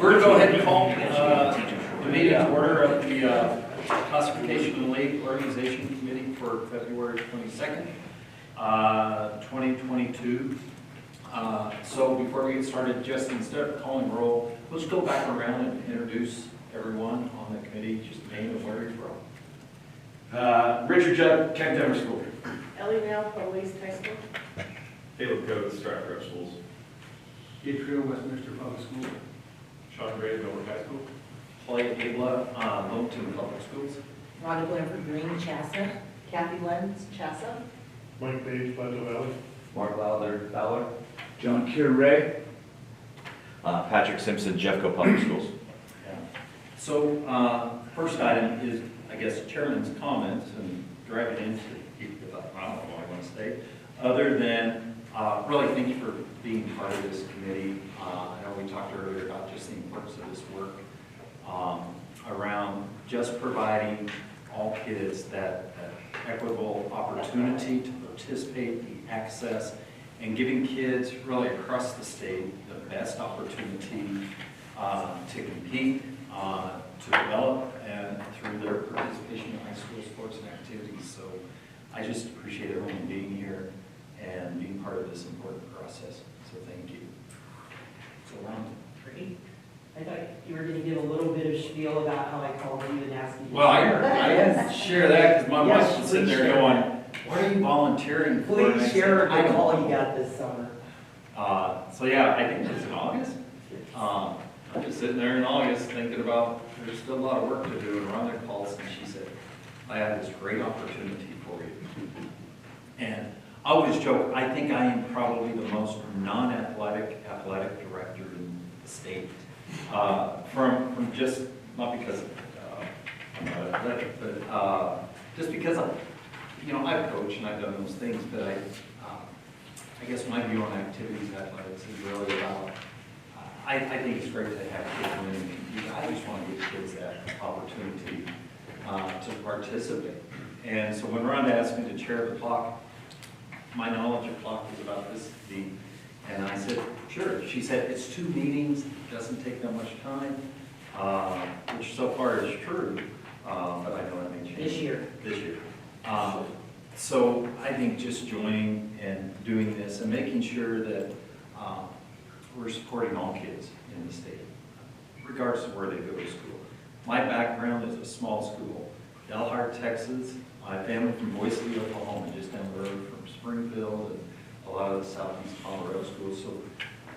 We're going to go ahead and call the meeting to order of the Classification and League Organization Committee for February 22nd, 2022. So before we get started, just instead of calling roll, let's go back around and introduce everyone on the committee, just name and where you're from. Richard Judd, Kent Denver School. Ellie Now, Police High School. Caleb Coates, Stratford Schools. Gabriel, Westminster Public School. Sean Gray, Millwood High School. Clay Abla, Littleton Public Schools. Rhonda Blanford Green, Chassa. Kathy Lenz, Chassa. Mike Page, Plateau Valley. Mark Lowther, Ballard. John Kier Ray. Patrick Simpson, Jeffco Public Schools. Yeah. So first item is, I guess, Chairman's comments and driving into, I don't know what I want to say, other than really thank you for being part of this committee. I know we talked earlier about just the importance of this work around just providing all kids that equitable opportunity to participate, the access, and giving kids really across the state the best opportunity to compete, to develop, and through their participation in high school sports and activities. So I just appreciate everyone being here and being part of this important process. So thank you. So Ron. Great. I thought you were going to give a little bit of spiel about how I called you and asked you. Well, I share that because my Yes, wife was sitting please there share. going, "What are you volunteering for?" And I Please said, share "I the don't call know." you got this summer. So yeah, I think it's in August. I'm just sitting there in August thinking about there's still a lot of work to do, and Rhonda calls and she said, "I have this great opportunity for you." And I always joke, I think I am probably the most non-athletic athletic director in the state. From just, not because I'm not athletic, but just because I've coached and I've done those things, but I guess my view on activities athletics is really about, I think it's great to have kids win and compete. I just want to give kids that opportunity to participate. And so when Rhonda asked me to chair the CLOC, my knowledge of CLOC was about this deep. And I said, sure. She said, it's 2 meetings, it doesn't take that much time, which so far is true, but I know that may change. This year. This year. So I think just joining and doing this and making sure that we're supporting all kids in the state, regardless of where they go to school. My background is a small school, Delhart, Texas. My family from Boise, Oklahoma, just down the road from Springfield, and a lot of the southeast Colorado schools. So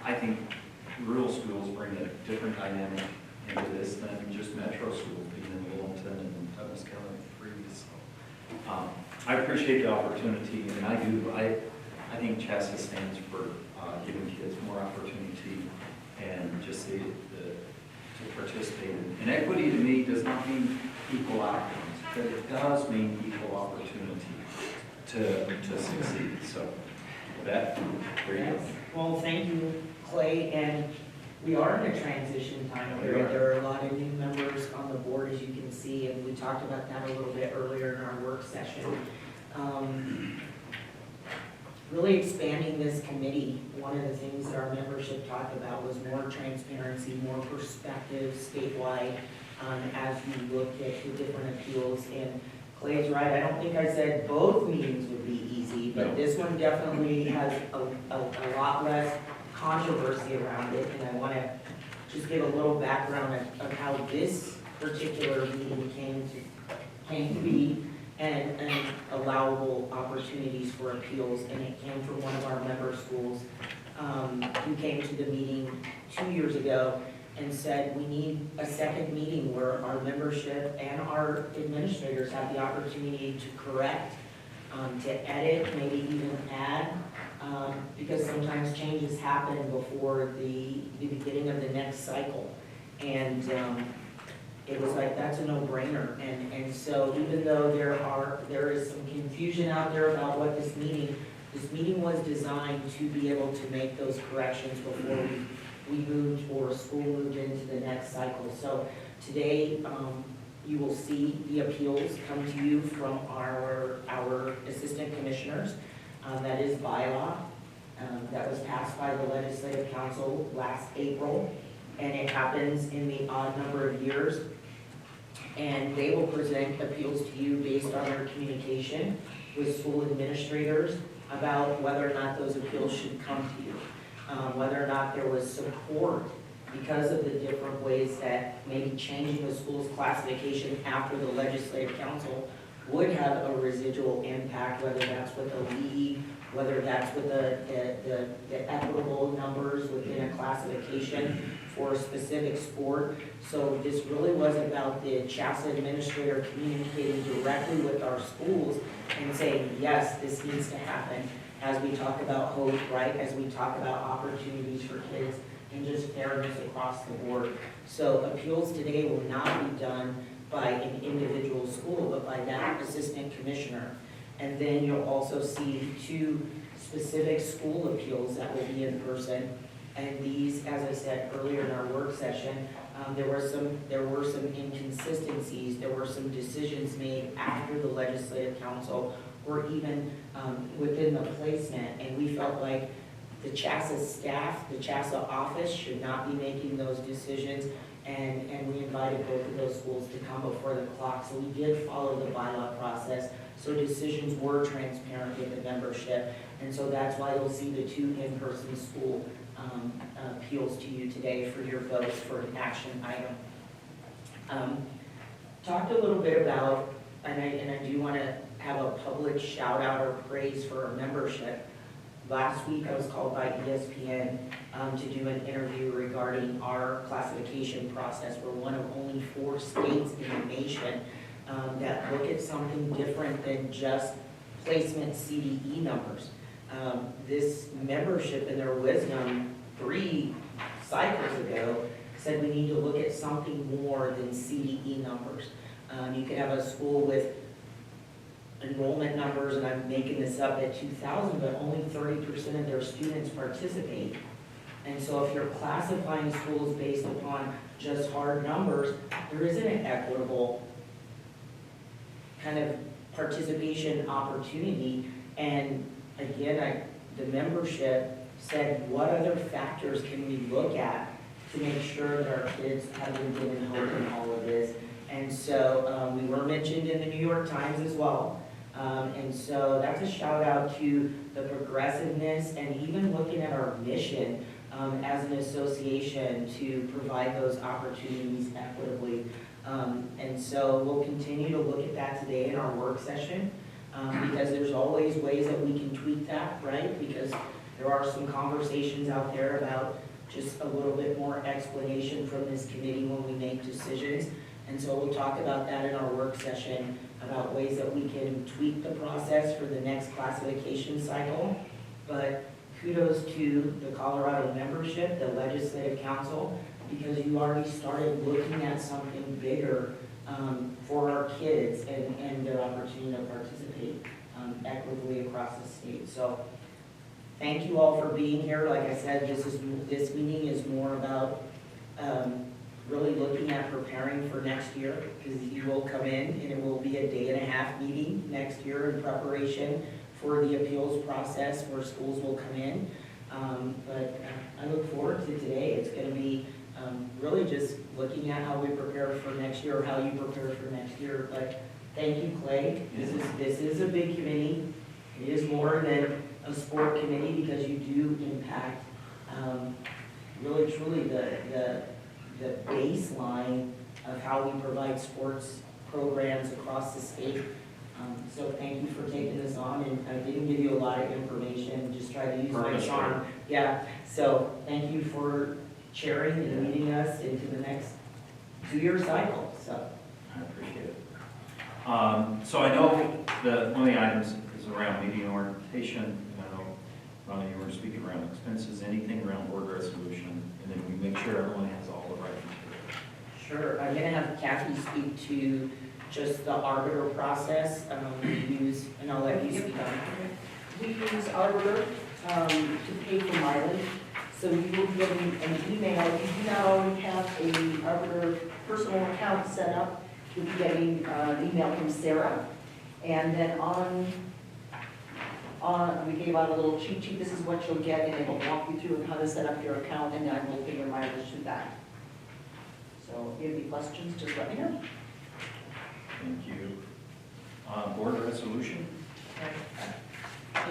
I think rural schools bring a different dynamic into this than just metro schools, being in Littleton and Douglas County previous. So I appreciate the opportunity, and I do. I think CHASA stands for giving kids more opportunity and just to participate. And equity to me does not mean equal outcomes, but it does mean equal opportunity to succeed. So with that, there you go. Yes. Well, thank you, Clay, and we are in a transition time period. There are a lot of new members on the board, as you can see, and we talked about that a little bit earlier in our work session. Really expanding this committee, one of the things that our membership talked about was more transparency, more perspective statewide as you look at the different appeals. And Clay's right, I don't think I said both meetings would be easy, but this one definitely has a lot less controversy around it. And I want to just give a little background of how this particular meeting came to be and allowable opportunities for appeals. And it came from one of our member schools who came to the meeting 2 years ago and said, we need a second meeting where our membership and our administrators have the opportunity to correct, to edit, maybe even add, because sometimes changes happen before the beginning of the next cycle. And it was like, that's a no-brainer. And so even though there is some confusion out there about what this meeting was designed to be able to make those corrections before we moved or school moved into the next cycle. So today, you will see the appeals come to you from our assistant commissioners. That is by law. That was passed by the Legislative Council last April. and it happens in the odd number of years. And they will present appeals to you based on their communication with school administrators about whether or not those appeals should come to you, whether or not there was support because of the different ways that maybe changing the school's classification after the legislative council would have a residual impact, whether that's with the league, whether that's with the equitable numbers within a classification for a specific sport. So this really was about the CHASA administrator communicating directly with our schools and saying, yes, this needs to happen, as we talk about hope, right, as we talk about opportunities for kids and just fairness across the board. So appeals today will not be done by an individual school, but by that assistant commissioner. And then you'll also see 2 specific school appeals that will be in person. And these, as I said earlier in our work session, there were some inconsistencies, there were some decisions made after the legislative council or even within the placement. And we felt like the CHASA staff, the CHASA office should not be making those decisions. And we invited both of those schools to come before the CLOC. So we did follow the bylaw process. So decisions were transparent with the membership. And so that's why you'll see the 2 in-person school appeals to you today for your votes for an action item. Talked a little bit about, and I do want to have a public shout out or praise for our membership. Last week I was called by ESPN to do an interview regarding our classification process. We're one of only 4 states in the nation that look at something different than just placement CDE numbers. This membership in their wisdom 3 cycles ago said we need to look at something more than CDE numbers. You could have a school with enrollment numbers, and I'm making this up, at 2,000, but only 30% of their students participate. And so if you're classifying schools based upon just hard numbers, there isn't an equitable kind of participation opportunity. And again, the membership said, what other factors can we look at to make sure that our kids haven't been in hope in all of this? And so we were mentioned in the New York Times as well. And so that's a shout out to the progressiveness and even looking at our mission as an association to provide those opportunities equitably. And so we'll continue to look at that today in our work session because there's always ways that we can tweak that, right? Because there are some conversations out there about just a little bit more explanation from this committee when we make decisions. And so we'll talk about that in our work session, about ways that we can tweak the process for the next classification cycle. But kudos to the Colorado membership, the legislative council, because you already started looking at something bigger for our kids and their opportunity to participate equitably across the state. So thank you all for being here. Like I said, this meeting is more about really looking at preparing for next year, because you will come in and it will be a day-and-a-half meeting next year in preparation for the appeals process where schools will come in. But I look forward to today. It's going to be really just looking at how we prepare for next year, or how you prepare for next year. But thank you, Clay. This is a big committee. It is more than a sport committee because you do impact really truly the baseline of how we provide sports programs across the state. So thank you for taking this on, and I didn't give you a lot of information, just try to use my charm. Yeah, so thank you for chairing and leading us into the next 2-year cycle, so. I appreciate it. So I know that one of the items is around meeting orientation. I know, Ronnie, you were speaking around expenses, anything around board resolution, and then we make sure everyone has all the right material. Sure, I'm gonna have Kathy speak to just the arbiter process, and I'll let you speak on it. We use Arbiter to pay for mileage, so you will get an email. If you do not already have a Arbiter personal account set up, you'll be getting an email from Sarah. And then we gave out a little cheat sheet. This is what you'll get, and it will walk you through how to set up your account, and then we'll pay your mileage to that. if you have any questions, just let me know. Thank you. Board resolution?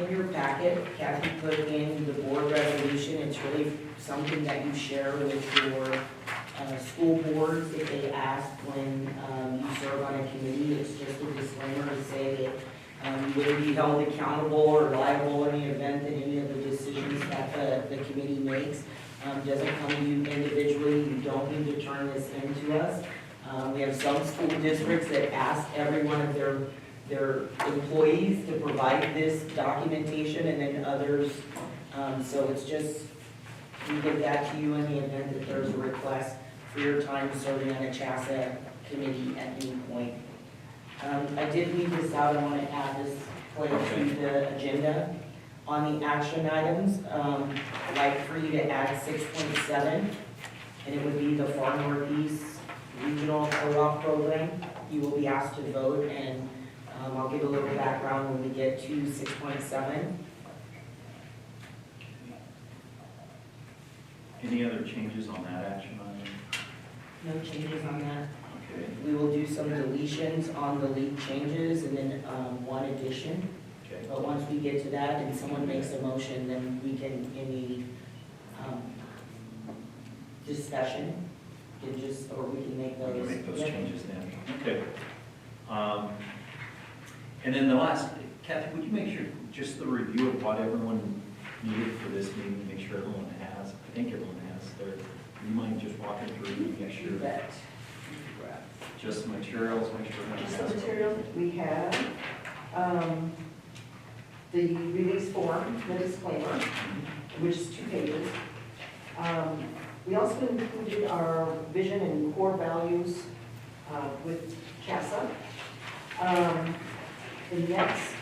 In your packet, Kathy put in the board resolution. It's really something that you share with your school boards if they ask when you serve on a committee. It's just a disclaimer to say that you will be held accountable or liable in the event that any of the decisions that the committee makes doesn't come to you individually. You don't need to turn this into us. We have some school districts that ask every one of their employees to provide this documentation, and then others, so it's just, we give that to you in the event that there's a request for your time serving on a CHASA committee at any point. I did leave this out, I want to add this point to the agenda. On the action items, I'd like for you to add 6.7, and it would be the Far Northeast Regional Co-op Program. You will be asked to vote, and I'll give a little background when we get to 6.7. Any other changes on that action item? No changes on that. Okay. We will do some deletions on the lead changes and then one addition. Okay. But once we get to that and someone makes a motion, then we can, in the discussion, can just, or we can make We those. can make those Yep. changes then. Okay. And then the last, Kathy, would you make sure, just the review of what everyone needed for this meeting, make sure everyone has, I think everyone has their, you mind just walking through, make sure, You bet. just the materials, make sure everyone Just has. the materials that we have, the release form, the disclaimer, which is 2 pages. We also included our vision and core values with CASA. The next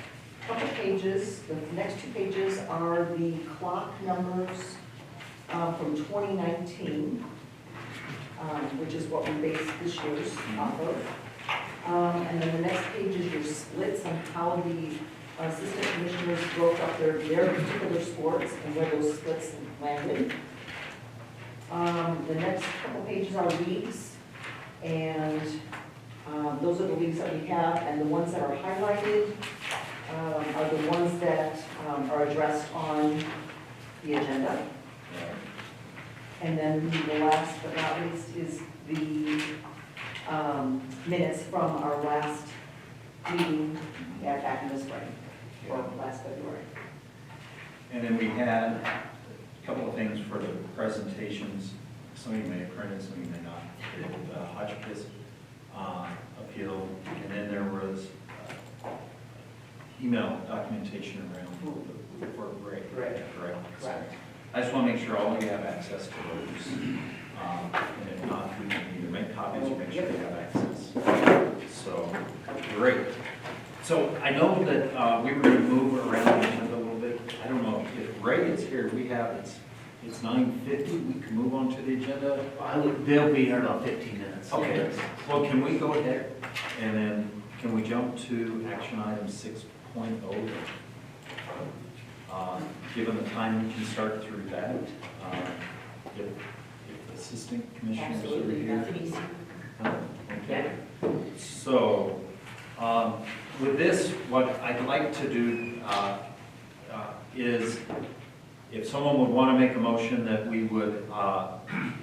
couple pages, the next 2 pages are the CLOC numbers from 2019, which is what we based this year's off of. And then the next page is your splits on how the assistant commissioners broke up their particular sports and where those splits landed. The next couple pages are leagues, and those are the leagues that we have, and the ones that are highlighted are the ones that are addressed on the agenda. And then the last but not least is the minutes from our last meeting back in the spring, or last February. And then we had a couple of things for the presentations. Some of you may have printed, some of you may not. The Hotchkiss appeal, and then there was email documentation around for Ray. Right. Correct. I just want to make sure all of you have access to those. And if not, we can either make copies or make sure you have access. So, great. So I know that we were going to move around the agenda a little bit. I don't know if Ray is here. We have, it's 9:50. We can move on to the agenda. They'll be here in about 15 minutes. Okay. Well, can we go ahead and then can we jump to action item 6.0? Given the time, we can start through that. If assistant commissioners are Absolutely, here. that's easy. Okay. So, with this, what I'd like to do is, if someone would want to make a motion that we would,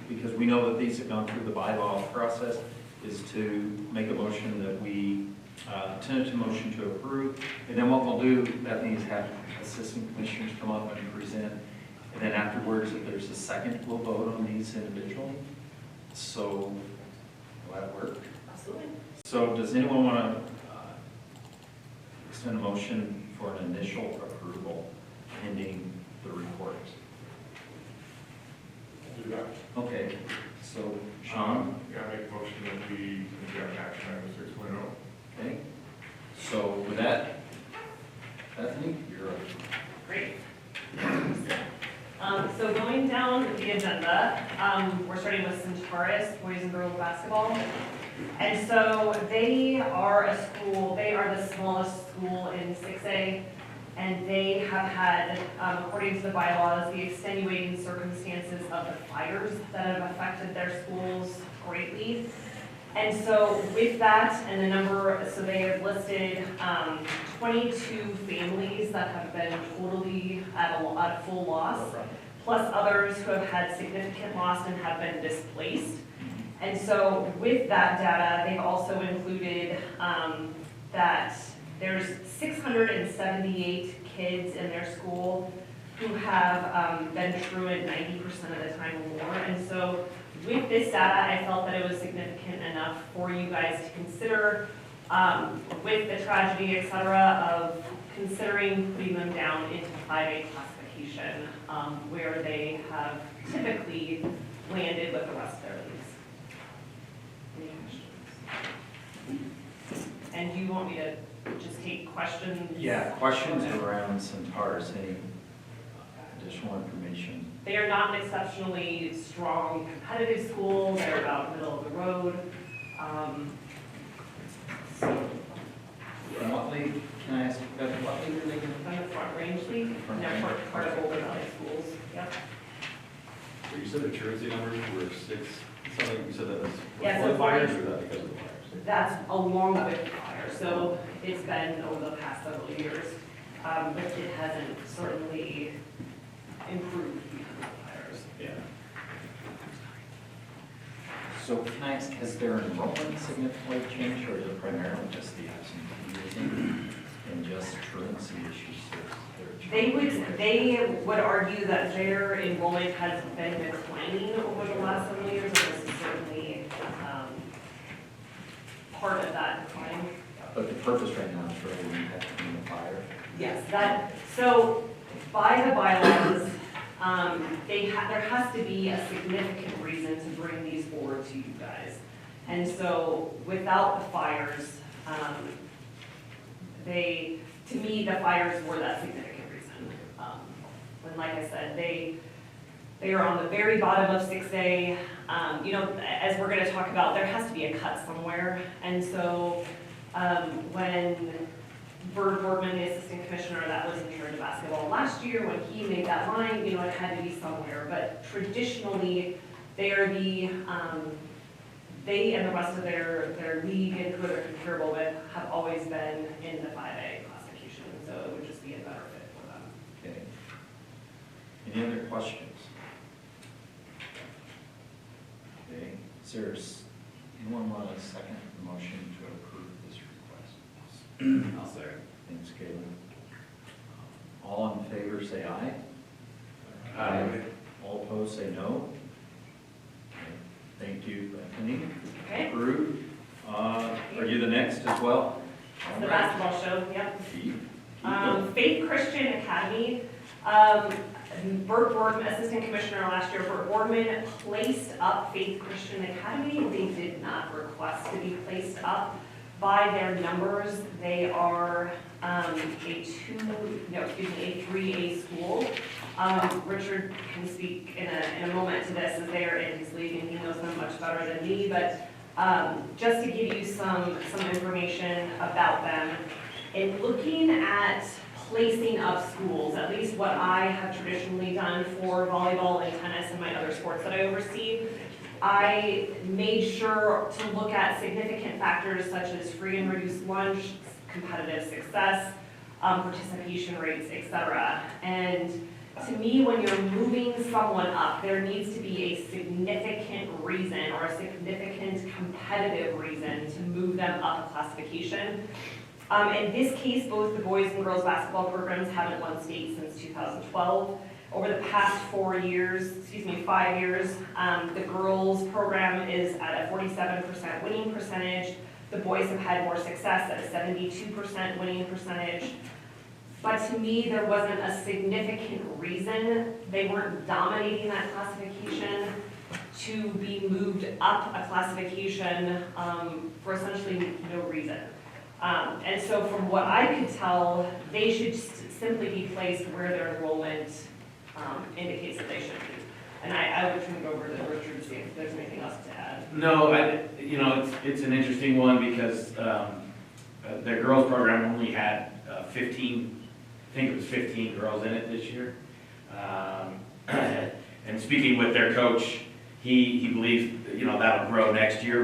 because we know that these have gone through the bylaw process, is to make a motion that we, tentative motion to approve. And then what we'll do, Bethany, is have assistant commissioners come up and present. And then afterwards, if there's a second, we'll vote on these individually. So, will that work? Absolutely. So does anyone want to extend a motion for an initial approval pending the report? Do that. Okay, so Sean, Yeah, I make a motion that we conduct action item 6.0. okay. So with that, Bethany, you're up. Great. So going down the agenda, we're starting with Centaurus Boys and Girls Basketball. And so they are a school, they are the smallest school in 6A, and they have had, according to the bylaws, the extenuating circumstances of the fires that have affected their schools greatly. capacity. And so with that and the number, so they have listed 22 families that have been totally at a full loss, plus others who have had significant loss and have been displaced. And so with that data, they've also included that there's 678 kids in their school who have been truant 90% of the time or more. And so with this data, I felt that it was significant enough for you guys to consider, with the tragedy, et cetera, of considering putting them down into 5A classification, where they have typically landed with the rest of their leaves. Any questions? And do you want me to just take questions? Yeah, questions around Centaurus, any additional information? They are not an exceptionally strong competitive school. They're about middle of the road. So, And what league, can I ask, what league are they in? I'm the Front Range League, and they're part of Boulder Valley Schools. Yep. So you said the truancy numbers were 6, something, you said that was Yeah, before so the fires or that because of the fires? That's along with the fire, so it's been over the past several years, but it hasn't certainly improved because of the fires. Yeah. So can I ask, has their enrollment significantly changed, or is it primarily just the absenteeism and just truancy issues? They would argue that their enrollment has been declining over the last several years, and this is certainly part of that decline. But the purpose right now is really impacting the fire. Yes, so by the bylaws, there has to be a significant reason to bring these forward to you guys. And so without the fires, to me, the fires were that significant reason. When, like I said, they are on the very bottom of 6A. As we're gonna talk about, there has to be a cut somewhere. And so when Bert Boardman, the assistant commissioner that was in charge of basketball last year, when he made that line, it had to be somewhere. But traditionally, they are they and the rest of their league and who they're comparable with have always been in the 5A classification. So it would just be a better fit for them. Okay. Any other questions? Okay, anyone want a second motion to approve this request? I'll say. Thanks, Caleb. All in favor, say aye. All opposed, say no. Okay, thank you, Bethany. Okay, Approved. Are you the next as well? the basketball show, yep. Keep Faith Christian Academy, Bert Boardman, Assistant Commissioner last year, Bert Boardman placed up Faith Christian Academy. They did not request to be placed up. By their numbers, they are a 3A school. Richard can speak in a moment to this as they are in his league and he knows them much better than me, but just to give you some information about them, in looking at placing up schools, at least what I have traditionally done for volleyball and tennis and my other sports that I oversee, I made sure to look at significant factors such as free and reduced lunch, competitive success, participation rates, etc. And to me, when you're moving someone up, there needs to be a significant reason or a significant competitive reason to move them up a classification. In this case, both the boys and girls basketball programs haven't won state since 2012. Over the past 5 years, the girls program is at a 47% winning percentage. The boys have had more success at a 72% winning percentage. But to me, there wasn't a significant reason. They weren't dominating that classification to be moved up a classification for essentially no reason. And so from what I could tell, they should simply be placed where their enrollment indicates that they should be. And I would turn it over to Richard to see if there's anything else to add. No, it's an interesting one because the girls program only had 15, I think it was 15 girls in it this year. And speaking with their coach, he believes, you know, that'll grow next year,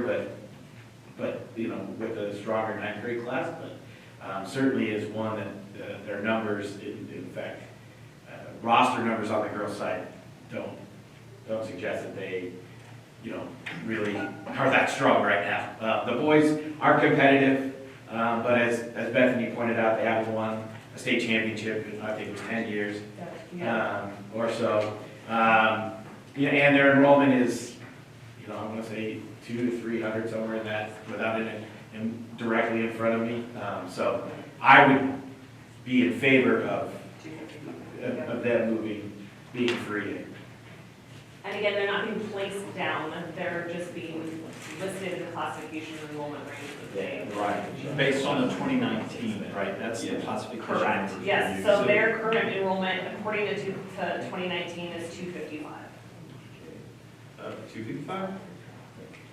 but, you know, with a stronger ninth grade class, but certainly is one that their numbers, in fact, roster numbers on the girls' side don't suggest that they, you know, really are that strong right now. The boys are competitive, but as Bethany pointed out, they haven't won a state championship in, I think it was 10 years or so. Yeah, and their enrollment is, you know, I'm gonna say 200 to 300, somewhere in that, without it directly in front of me. So I would be in favor of them being free. And again, they're not being placed down, they're just being listed in the classification and enrollment range that they. Right, based on the 2019, right, that's the classification. Correct, numbers yes, you so use. their current enrollment, according to 2019, is 255. 255?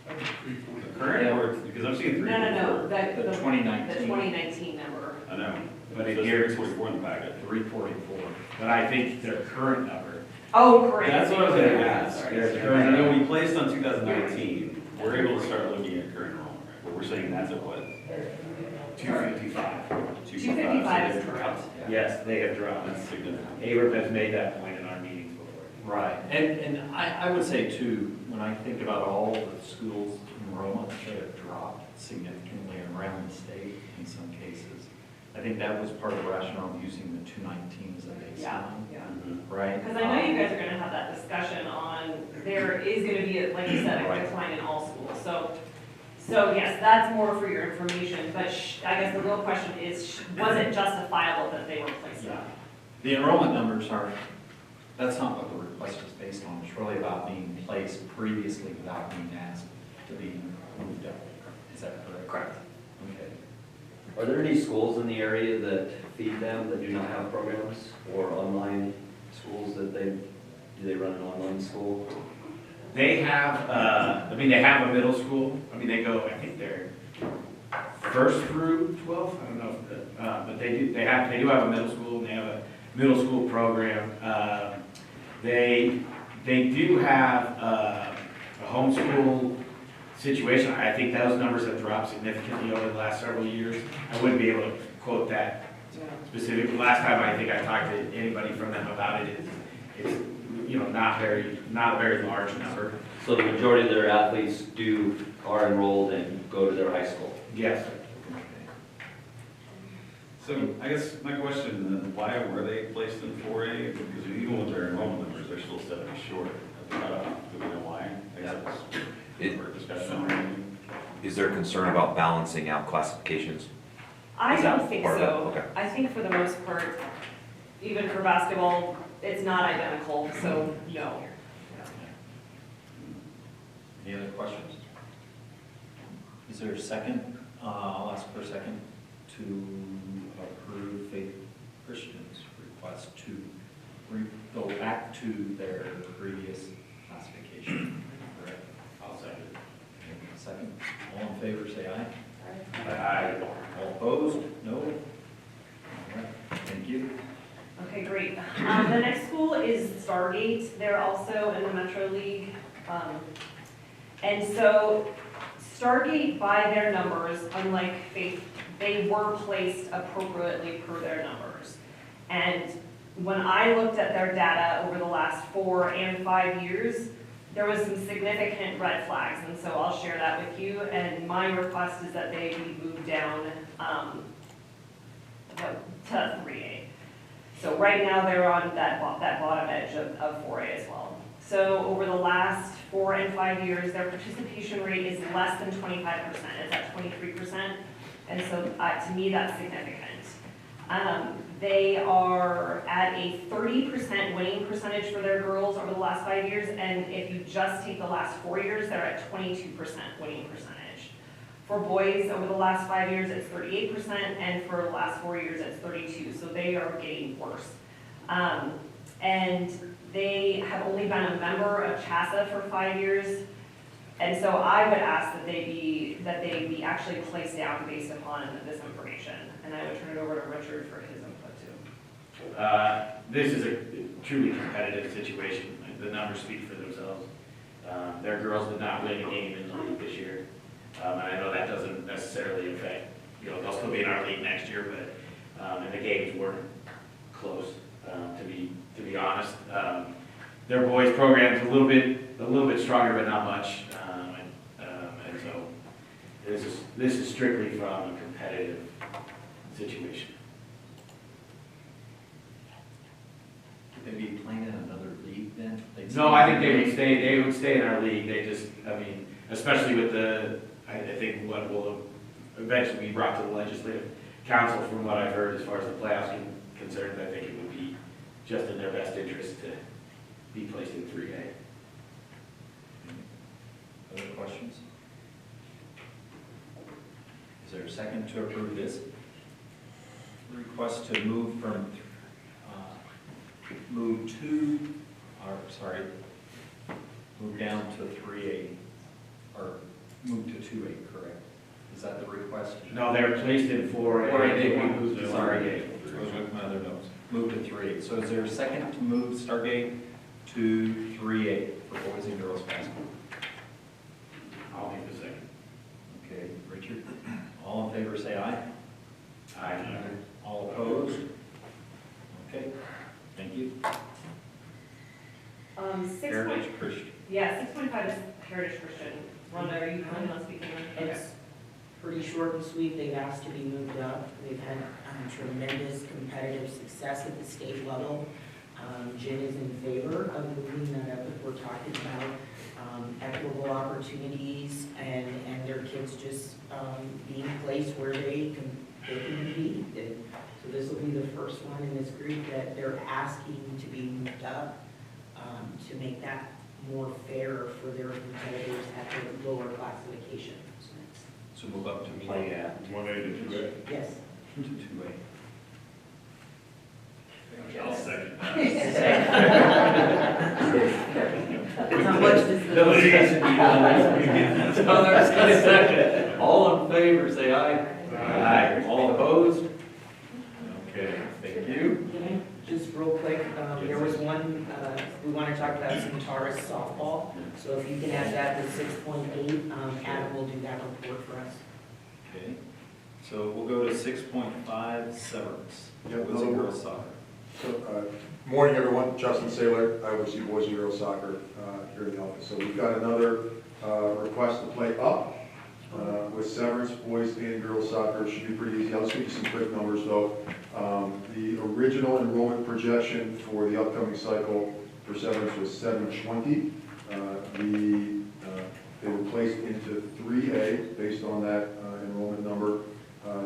The current, or, because I'm seeing 344. No, The the 2019. 2019 number. I know, But it it says here, 344 in the packet. 344. but I think their current number, Oh, correct. That's what I was gonna ask, Sorry. because I know we placed on 2019, we're able to start looking at current enrollment, right? But we're saying that's at what? 255. 255 is so correct. Yes, they have dropped. That's significant. Abram has made that point in our meetings before. Right, and I would say too, when I think about all the schools' enrollment, they have dropped significantly around the state in some cases. I think that was part of the rationale of using the 219 as a baseline, Yeah. right? Because I know you guys are gonna have that discussion on, there is gonna be, like you said, a Right. decline in all schools. So yes, that's more for your information, but I guess the real question is, was it justifiable that they were placed down? The enrollment numbers aren't, that's not what the request is based on. It's really about being placed previously without being asked to be moved up. Is that correct? Correct. Okay. Are there any schools in the area that feed them that do not have programs, or online schools that do they run an online school? They have, they have a middle school. I mean, they go, I think they're 1st through 12th, I don't know, but they do have a middle school, and they have a middle school program. They do have a homeschool situation. I think those numbers have dropped significantly over the last several years. I wouldn't be able to quote that specifically. Last time I think I talked to anybody from them about it, it's you know, not a very large number. So the majority of their athletes are enrolled and go to their high school? Yes. So I guess my question, then, why were they placed in 4A? Because even with their enrollment numbers, they're still 70 short of the cutoff. Do we know why? I guess that's for discussion. Is there concern about balancing out classifications? I Is that don't think part of it? so. Okay. I think for the most part, even for basketball, it's not identical, so no. Any other questions? Is there a second? I'll ask for a second to approve Faith Christian's request to go back to their previous classification. Correct. I'll second. Second. All in favor, say aye. Aye. All opposed? No? All right, thank you. Okay, great. The next school is Stargate. They're also in the Metro League. And so Stargate, by their numbers, unlike Faith, they were placed appropriately per their numbers. And when I looked at their data over the last 4 and 5 years, there was some significant red flags, and so I'll share that with you. And my request is that they be moved down to 3A. So right now, they're on that bottom edge of 4A as well. So over the last 4 and 5 years, their participation rate is less than 25%. It's at 23%. And so to me, that's significant. They are at a 30% winning percentage for their girls over the last 5 years. And if you just take the last 4 years, they're at 22% winning percentage. For boys, over the last 5 years, it's 38%, and for the last 4 years, it's 32%. So they are getting worse. And they have only been a member of CHASA for 5 years. And so I would ask that they be actually placed down based upon this information. And I would turn it over to Richard for his input too. This is a truly competitive situation. The numbers speak for themselves. Their girls did not win a game in the league this year. And I know that doesn't necessarily affect, they'll still be in our league next year, but, and the games weren't close, to be honest. Their boys program's a little bit stronger, but not much. And so this is strictly from a competitive situation. Would they be playing in another league then? No, I think they would stay in our league. They just, especially with I think what will eventually be brought to the legislative council, from what I've heard as far as the playoffs concerned, I think it would be just in their best interest to be placed in 3A. Other questions? Is there a second to approve this? Request to move from, move down to 3A, or move to 2A, correct? Is that the request? No, they're placed in 4A. We moved to Stargate. I was with my other notes. Move to 3A. So is there a second to move Stargate to 3A for boys and girls basketball? I'll make the second. Okay, Richard, all in favor say aye. Aye. All opposed? Okay, thank you. 6 point, Heritage Christian. yeah, 6.5 is Heritage Christian. Rhonda, are you planning on speaking? Okay. It's pretty short and sweet. They've asked to be moved up. They've had tremendous competitive success at the state level. Jen is in favor of moving that up if we're talking about equitable opportunities and their kids just being placed where they can compete. And so this will be the first one in this group that they're asking to be moved up to make that more fair for their competitors at the lower classification. So move up to me. Play at 1A to 2A. Yes. To 2A. I'll second that. How much does the No discussion needed. So there's a second. All in favor, say aye. Aye. All opposed? Okay, thank you. Just real quick, there was one, we want to talk about Centaurus softball. So if you can add that to 6.8, Adam will do that report for us. Okay, so we'll go to 6.5, Severance. Yeah, Boys and girls soccer. So, morning, everyone. Justin Saylor. I oversee boys and girls soccer here in the office. So we've got another request to play up with Severance. Boys and girls soccer should be pretty easy. I'll just give you some quick numbers, though. The original enrollment projection for the upcoming cycle for Severance was 720. They were placed into 3A based on that enrollment number.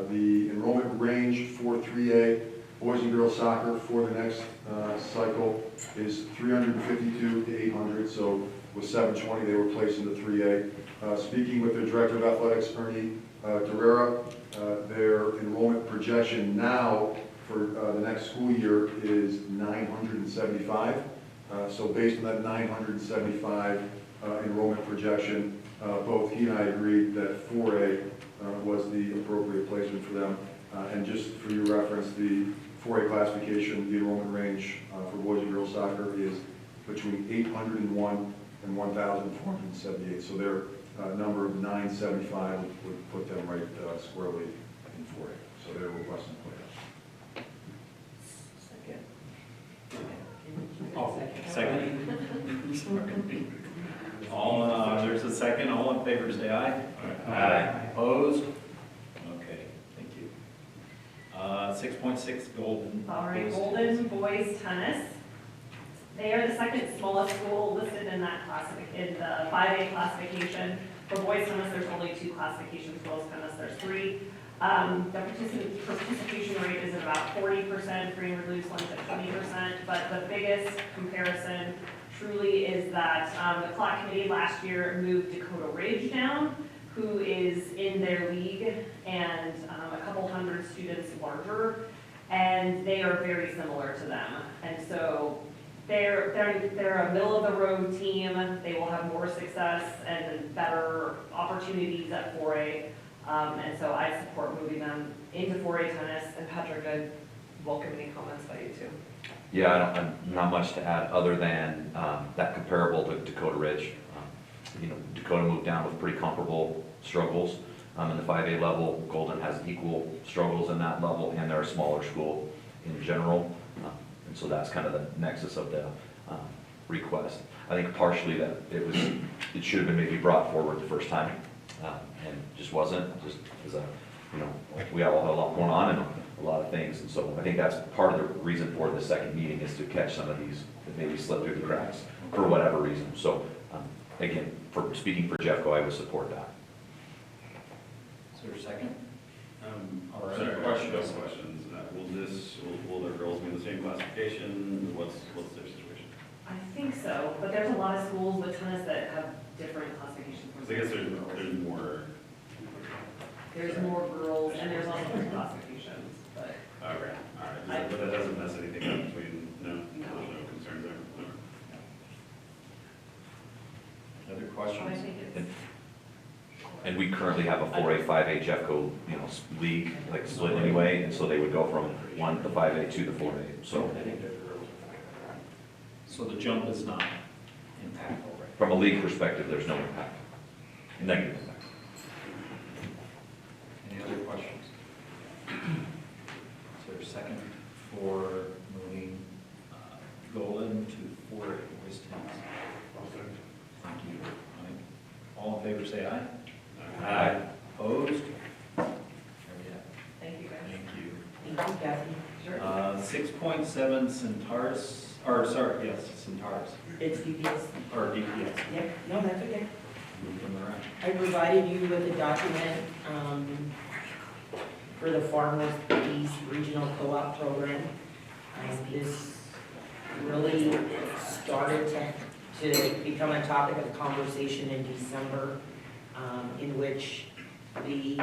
The enrollment range for 3A boys and girls soccer for the next cycle is 352 to 800. So with 720, they were placed into 3A. Speaking with their director of athletics, Ernie Guerrera, their enrollment projection now for the next school year is 975. So based on that 975 enrollment projection, both he and I agreed that 4A was the appropriate placement for them. And just for your reference, the 4A classification, the enrollment range for boys and girls soccer is between 801 and 1,478. So their number of 975 would put them right squarely in 4A. So they're requesting play. Second. All, there's a second. All in favor, say aye. Aye. Opposed? Okay, thank you. 6.6, Golden. All right, Golden Boys Tennis. They are the second smallest school listed in that in the 5A classification. For boys tennis, there's only 2 classifications. Girls tennis, there's 3. The participation rate is about 40%, free and reduced ones at 20%, but the biggest comparison truly is that the CLOC committee last year moved Dakota Ridge down, who is in their league and a couple hundred students larger, and they are very similar to them. And so they're a middle-of-the-road team. They will have more success and better opportunities at 4A. And so I support moving them into 4A tennis. And Patrick, I welcome any comments by you too. Yeah, not much to add other than that comparable to Dakota Ridge. Dakota moved down with pretty comparable struggles. In the 5A level, Golden has equal struggles in that level, and they're a smaller school in general. And so that's kind of the nexus of the request. I think partially that it should have been maybe brought forward the first time, and just wasn't, just as we all had a lot going on and a lot of things. And so I think that's part of the reason for the second meeting, is to catch some of these that maybe slipped through the cracks for whatever reason. So again, for speaking for Jeffco, I would support that. Is there a second? Or Sorry, any questions? questions? Will the girls be in the same classification? What's their situation? I think so, but there's a lot of schools with tennis that have different classifications. Because I guess there's more. There's more girls, and there's also different classifications, but. Okay, all right, but that doesn't mess anything up between, no, there's no concerns there. No. Other I questions? think it's. And we currently have a 4A, 5A Jeffco, league, like split anyway, and so they would go from the 5A to the 4A, so. So the jump is not impactful, right? From a league perspective, there's no impact, negative impact. Any other questions? Is there a second for moving Golden to 4A boys tennis? Thank you. All in favor, say aye. Aye. Opposed? There we have it. Thank you, guys. Thank you. Thank you, Kathy. Sure. 6.7 Centaurus, or sorry, yes, Centaurus, It's DPS. or DPS. Yep, no, that's okay. Move them around. I provided you with a document for the Far Northeast Regional Co-op Program. This really started to become a topic of conversation in December, in which the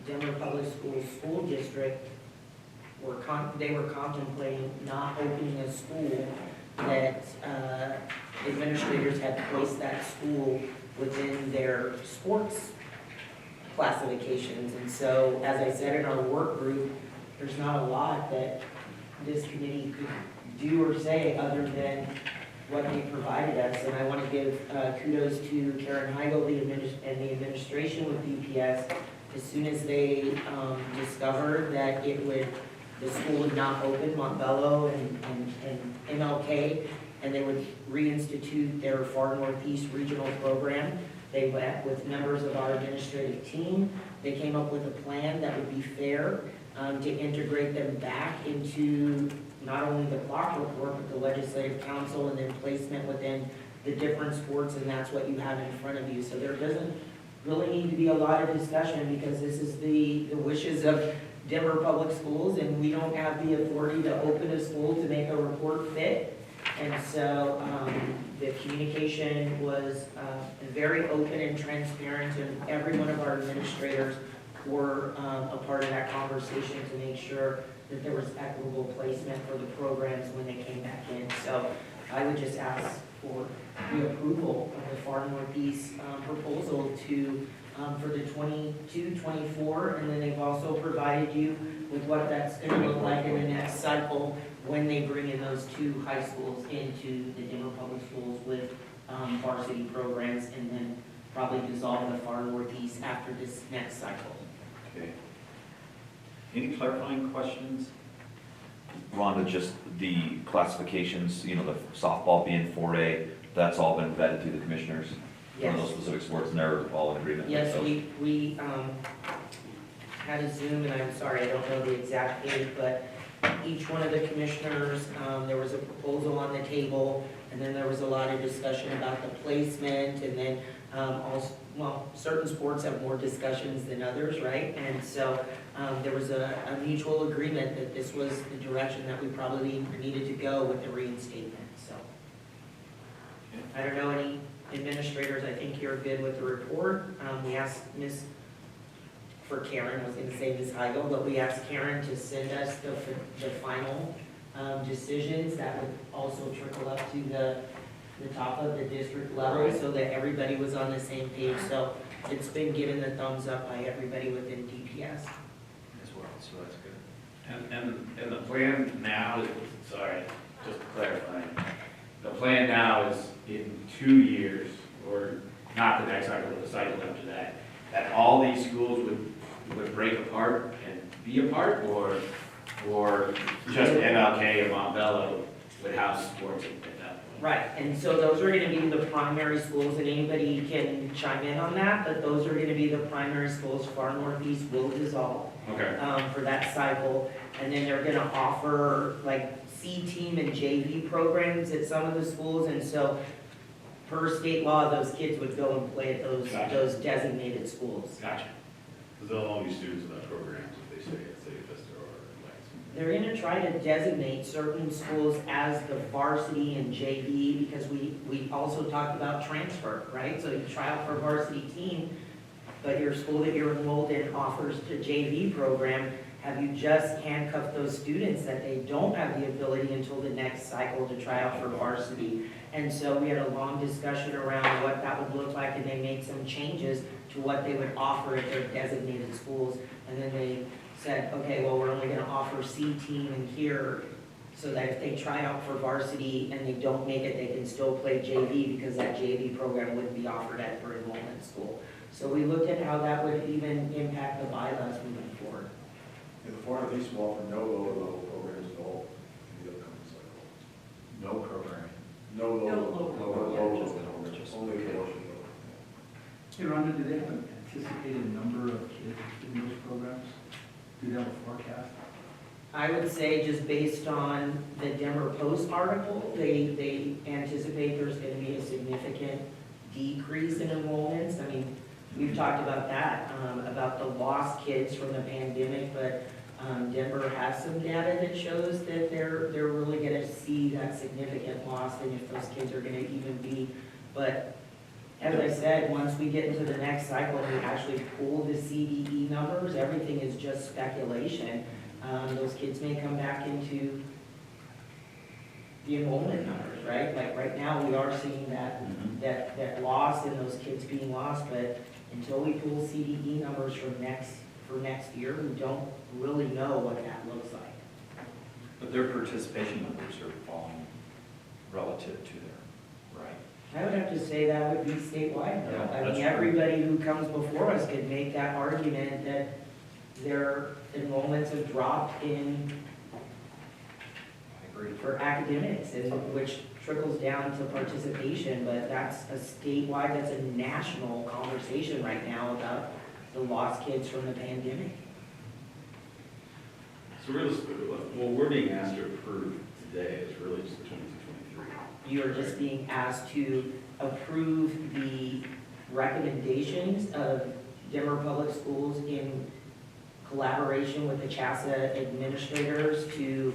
Denver Public Schools School District they were contemplating not opening a school that administrators had placed that school within their sports classifications. And so, as I said in our work group, there's not a lot that this committee could do or say other than what they provided us. And I want to give kudos to Karen Heigl and the administration with DPS. As soon as they discovered that the school would not open, Montbello and MLK, and they would reinstitute their Far Northeast Regional Program. They met with members of our administrative team. They came up with a plan that would be fair to integrate them back into not only the CLOC report, but the Legislative Council, and then placement within the different sports, and that's what you have in front of you. So there doesn't really need to be a lot of discussion, because this is the wishes of Denver Public Schools, and we don't have the authority to open a school to make a report fit. And so the communication was very open and transparent, and every one of our administrators were a part of that conversation to make sure that there was equitable placement for the programs when they came back in. So I would just ask for the approval of the Far Northeast proposal for the 22-24, and then they've also provided you with what that's going to look like in the next cycle when they bring in those two high schools into the Denver Public Schools with varsity programs, and then probably dissolve the Far Northeast after this next cycle. Okay. Any clarifying questions? Rhonda, just the classifications, the softball being 4A, that's all been vetted through the commissioners for those specific sports, and they're all in agreement? Yes, with those? we had a Zoom, and I'm sorry, I don't know the exact date, but each one of the commissioners, there was a proposal on the table, and then there was a lot of discussion about the placement, and then certain sports have more discussions than others, right? And so there was a mutual agreement that this was the direction that we probably needed to go with the reinstatement, so. I don't know any administrators, I think you're good with the report. We asked for Karen, I was gonna say Ms. Heigl, but we asked Karen to send us the final decisions that would also trickle up to the top of the district level, so that everybody was on the same page. So it's been given the thumbs up by everybody within DPS. As well, so that's good. And the plan now, sorry, just to clarify, the plan now is in 2 years, or not the next cycle, but the cycle after that, that all these schools would break apart and be apart, or just MLK and Montbello would house sports at that point? Right, and so those are gonna be the primary schools, and anybody can chime in on that, but those are gonna be the primary schools. Far Northeast will dissolve, Okay. for that cycle. And then they're gonna offer like C-team and JV programs at some of the schools, and so per state law, those kids would go and play at Gotcha. those designated schools. Gotcha. Because they'll all be students of that programs if they stay at St. Vista or Lansing. They're gonna try to designate certain schools as the varsity and JV, because we also talked about transfer, right? So you try out for a varsity team, but your school that you're enrolled in offers the JV program. Have you just handcuffed those students that they don't have the ability until the next cycle to try out for varsity? And so we had a long discussion around what that would look like, and they made some changes to what they would offer at their designated schools. And then they said, okay, well, we're only gonna offer C-team in here, so that if they try out for varsity and they don't make it, they can still play JV, because that JV program wouldn't be offered at their enrollment school. So we looked at how that would even impact the bylaws moving forward. And the Far Northeast will offer no lower level programs at all in the upcoming cycle. No programming. No lower No level. lower, No yeah, lower just level. religious. Only Okay. religious level. Hey, Rhonda, do they have an anticipated number of kids in those programs? Do they have a forecast? I would say, just based on the Denver Post article, they anticipate there's gonna be a significant decrease in enrollments. I mean, we've talked about that, about the lost kids from the pandemic, but Denver has some data that shows that they're really gonna see that significant loss, and if those kids are gonna even be. But as I said, once we get into the next cycle and we actually pull the CDE numbers, everything is just speculation. Those kids may come back into the enrollment numbers, right? Like right now, we are seeing that loss and those kids being lost, but until we pull CDE numbers for next year, we don't really know what that looks like. But their participation numbers are falling relative to their, right? I would have to say that would be statewide, though. Yeah, I that's mean, true. everybody who comes before us could make that argument that their enrollments have dropped in I agree. for academics, and which trickles down to participation, but that's a statewide, that's a national conversation right now about the lost kids from the pandemic. So really, what we're being asked to approve today is really just the 22-23. You are just being asked to approve the recommendations of Denver Public Schools in collaboration with the CHASA administrators to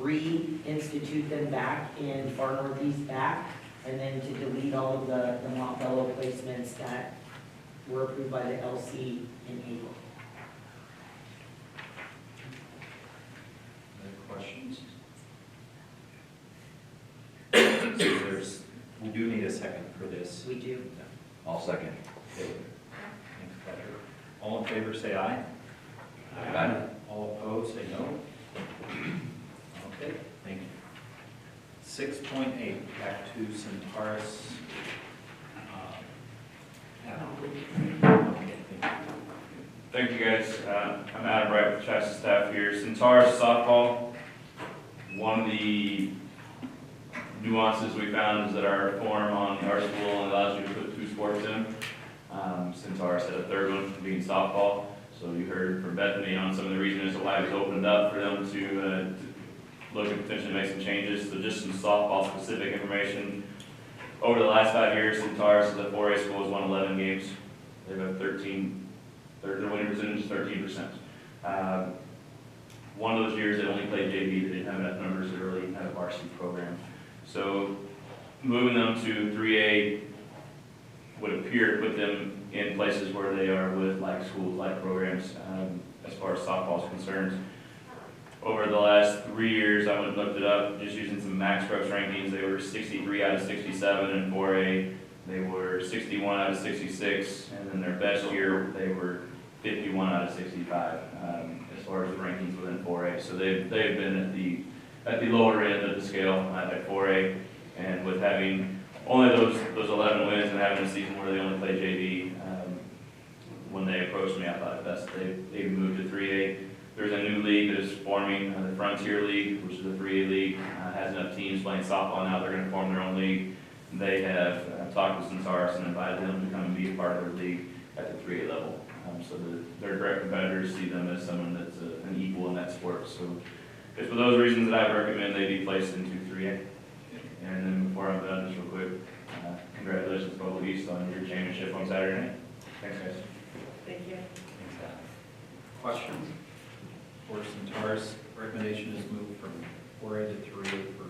reinstitute them back in Far Northeast back, and then to delete all of the Montbello placements that were approved by the LC in April. Other questions? So we do need a second for this. We do. I'll second. Okay. Thanks, Patrick. All in favor, say aye. Aye. All opposed, say no. Okay, thank you. 6.8, back to Centaurus. Adam. Okay, thank you. Thank you, guys. I'm Adam Wright with Chassis staff here. Centaurus softball, one of the nuances we found is that our form on our school only allows you to put 2 sports in. Centaurus had a third one being softball. So you heard from Bethany on some of the reasons why it was opened up for them to look at potentially make some changes. So just some softball specific information. Over the last 5 years, Centaurus as a 4A school has won 11 games. They've had 13, their winning percentage is 13%. One of those years they only played JV, they didn't have enough numbers to really have a varsity program. So moving them to 3A would appear to put them in places where they are with like schools, like programs, as far as softball is concerned. Over the last 3 years, I went and looked it up, just using some Max Strokes rankings. They were 63 out of 67 in 4A. They were 61 out of 66, and then their best year, they were 51 out of 65 as far as the rankings within 4A. So they've been at the lower end of the scale at 4A, and with having only those 11 wins and having a season where they only play JV. When they approached me, I thought it best they moved to 3A. There's a new league that is forming, the Frontier League, which is a 3A league, has enough teams playing softball now. They're going to form their own league. They have talked with Centaurus and invited them to come and be a part of their league at the 3A level. So their direct competitors see them as someone that's an equal in that sport. So it's for those reasons that I would recommend they be placed into 3A. And then before I'm done, just real quick, congratulations to Global East on your championship on Saturday night. Thanks, guys. Thank you. Questions? For Centaurus, recommendation is moved from 4A to 3A for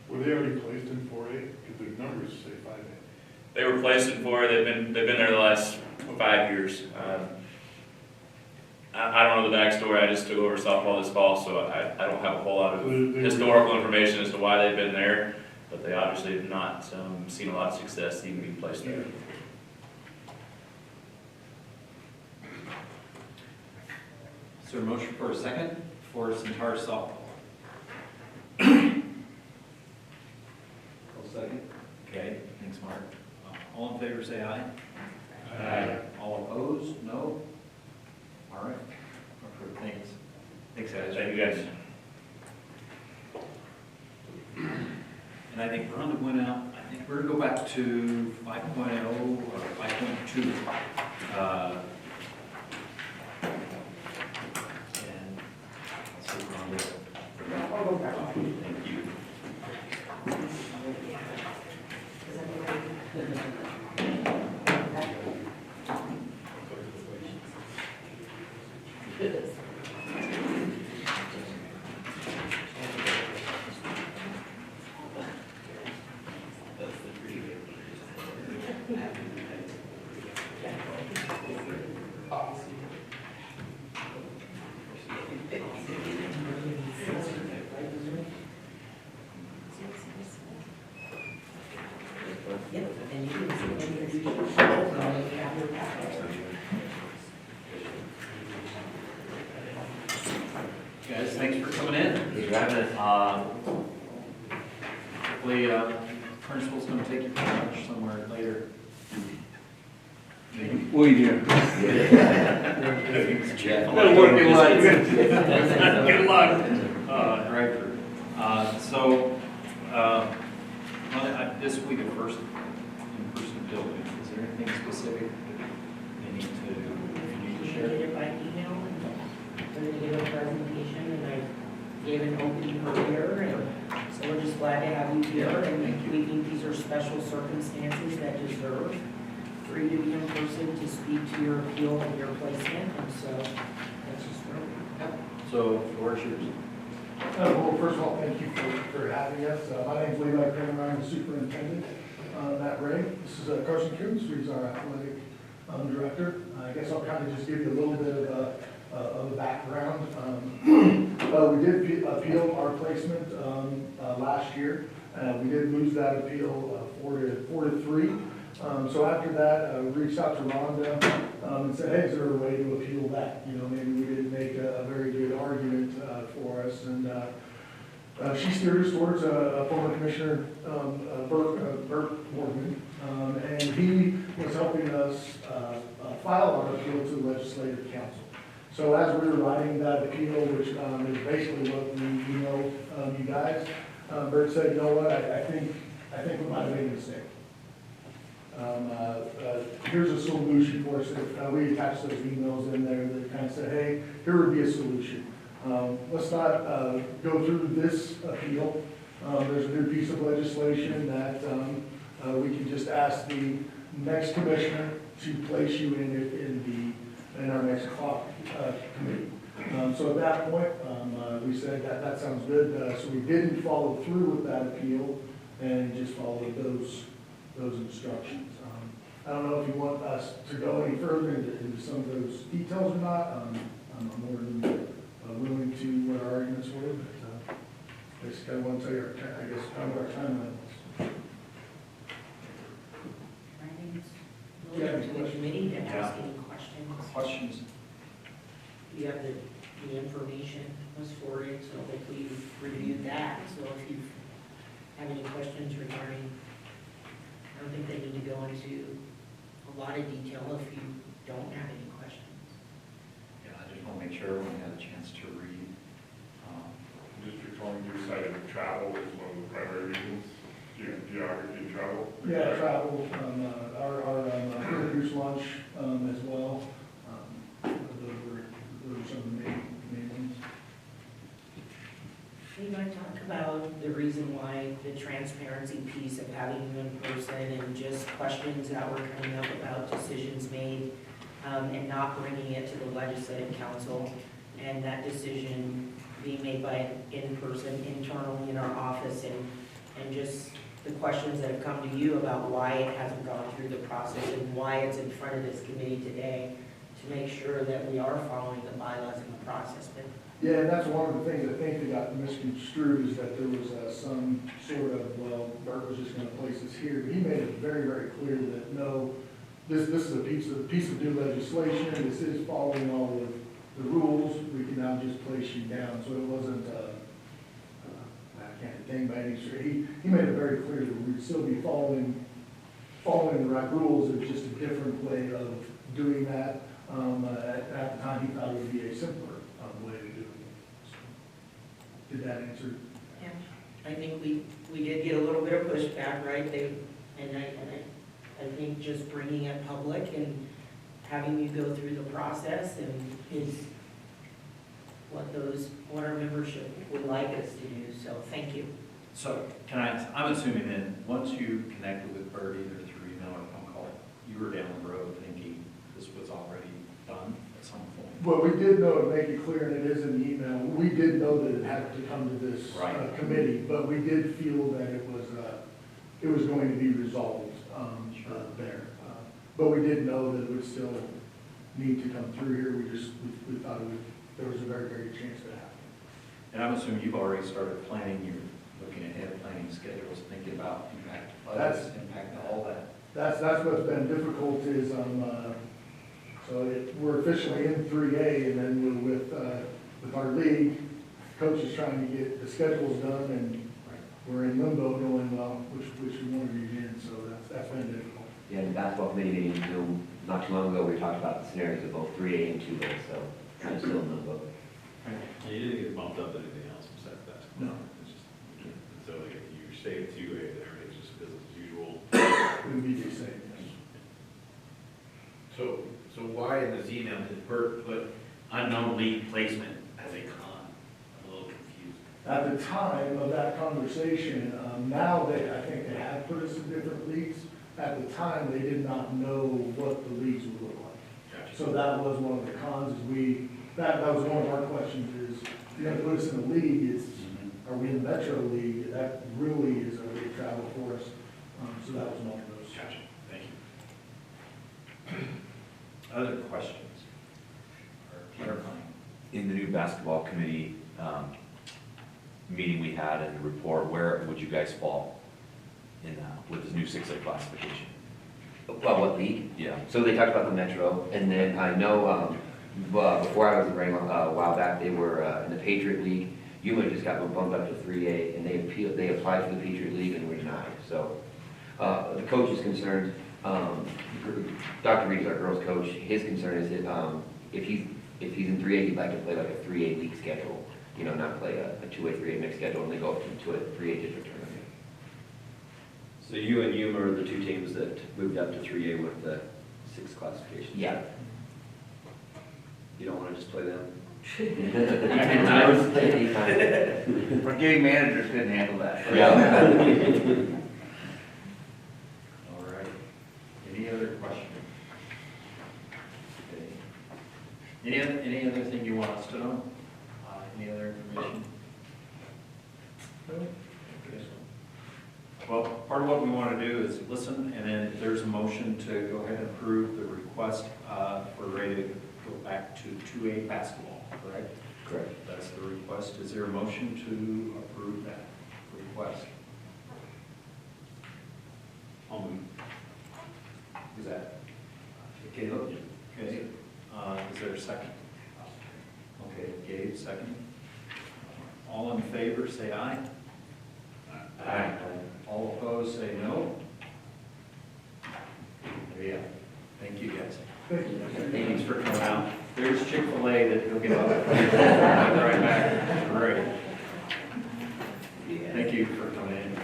Were they already placed in 4A? Because their numbers say 5A. They were placed in 4. They've been there the last 5 years. I don't know the backstory. I just took over softball this fall, so I don't have a whole lot of historical information as to why they've been there. But they obviously have not seen a lot of success even being placed there. Is there a motion for a second for Centaurus softball? I'll second. Okay, thanks, Mark. All in favor, say aye. Aye. All opposed, no? All right. Approved. Thanks. Thanks, guys. Thank you, guys. And I think Rhonda went out. I think we're gonna go back to 5.0 or 5.2. And let's see, Rhonda. Thank you. Yep, and you can see any of these. Guys, thanks for coming in. Thanks for having us. Hopefully, principal's gonna take you for lunch somewhere later. Maybe. We do. Working lunch. Good luck. Drive through. This will be the first in-person building. Is there anything specific that you need to share? Did it by email, and we're gonna give a presentation, and I gave an opening earlier, and so we're just glad to have you here, and we think these are special circumstances that deserve for you to be in person to speak to your appeal and your placement, and so that's just where we go. So, the floor is yours. Well, first of all, thank you for having us. My name's Levi Kramer, I'm the superintendent at Ray. This is Carson Coombs, who's our athletic director. I guess I'll kind of just give you a little bit of a background. We did appeal our placement last year. We did lose that appeal 4-3. So after that, we reached out to Rhonda and said, hey, is there a way to appeal that? You know, maybe we didn't make a very good argument for us. And she steered us towards former Commissioner Burt Morgan. And he was helping us file our appeal to the Legislative Council. So as we were writing that appeal, which is basically what we emailed you guys, Burt said, you know what, I think we might have made a mistake. Here's a solution for us. We attached those emails in there that kind of said, hey, here would be a solution. Let's not go through this appeal. There's a new piece of legislation that we can just ask the next commissioner to place you in our next CLOC committee. So at that point, we said that sounds good. So we didn't follow through with that appeal and just followed those instructions. I don't know if you want us to go any further into some of those details or not. I'm more than willing to what our arguments were, but basically I want to tell you, I guess, kind of our timeline was. I think it's really up to the committee to ask any questions. Questions? You have the information was forwarded, so hopefully you've reviewed that. So if you've have any questions regarding, I don't think they need to go into a lot of detail if you don't have any questions. Yeah, I just want to make sure everyone had a chance to read. District 22 cited travel as one of the primary reasons, geography and travel. Yeah, travel, our produce lunch, as well. Those are some of the main ones. You might talk about the reason why the transparency piece of having you in person and just questions that were coming up about decisions made, and not bringing it to the legislative council, and that decision being made by an in-person internally in our office, and just the questions that have come to you about why it hasn't gone through the process and why it's in front of this committee today, to make sure that we are following the bylaws and the process. But Yeah, and that's one of the things I think that got misconstrued, is that there was some sort of, well, Bert was just gonna place this here. But he made it very, very clear that no, this is a piece of new legislation, this is following all of the rules, we can now just place you down. So it wasn't, I can't think by any stretch. He made it very clear that we'd still be following the right rules, it's just a different way of doing that. At the time, he thought it would be a simpler way to do it. So, did that answer? yeah, I think we did get a little bit of pushback, right? I think just bringing it public and having you go through the process and is what our membership would like us to do, so thank you. So I'm assuming then, once you connected with Bert, either through email or phone call, you were down the road thinking this was already done at some point? Well, we did know, to make it clear, and it is in the email, we did know that it had to come to this Right. committee, but we did feel that it was going to be resolved there. But we did know that it would still need to come through here. We thought there was a very, very good chance to happen. And I'm assuming you've already started planning, you're looking ahead, planning schedules, thinking about impact budgets, impact all that. That's what's been difficult is, we're officially in 3A, and then we're with our league, coach is trying to get the schedules done, and we're in limbo going, well, which we want to be in, so that's been difficult. Yeah, the basketball committee meeting, not too long ago, we talked about the scenarios of both 3A and 2A, so I'm still in limbo. And you didn't get bumped up to anything else besides that? No. It's just, so like if you stay at 2A, then everything's just business as usual. It would be the same, yes. So why in this email did Bert put unknown league placement as a con? I'm a little confused. At the time of that conversation, now I think they have put us in different leagues. At the time, they did not know what the leagues would look like. Gotcha. So that was one of the cons, is that was one of our questions is, if you're gonna put us in a league, are we in the Metro League? That really is a big travel for us. So that was one of those. Gotcha, thank you. Other questions? Or clarifying? In the new basketball committee meeting we had and the report, where would you guys fall in with this new 6A classification? Well, what league? Yeah. So they talked about the Metro, and then I know, before I was in Ring, a while back, they were in the Patriot League. Yuma just got bumped up to 3A, and they applied for the Patriot League and were denied. So the coach is concerned, Dr. Reed is our girls' coach, his concern is that if he's in 3A, he'd like to play like a 3A league schedule, not play a 2A, 3A mixed schedule, and they go up to a 3A district tournament. So you and Yuma are the two teams that moved up to 3A with the 6 classifications? Yeah. You don't want to just play them? Forgetting managers couldn't handle that. Yeah. All right. Any other questions? Okay. Any other thing you want us to know? Any other information? No? Okay. Well, part of what we want to do is listen, and then if there's a motion to go ahead and approve the request, we're ready to go back to 2A basketball, correct? Correct. That's the request. Is there a motion to approve that request? I'll move. Is that? Caleb? Okay. Is there a second? Okay, Gabe, second. All in favor, say aye. Aye. All opposed, say no. There you go. Thank you, guys. Thanks for coming out. There's Chick-fil-A that you'll get up. Right back. Great. Thank you for coming in.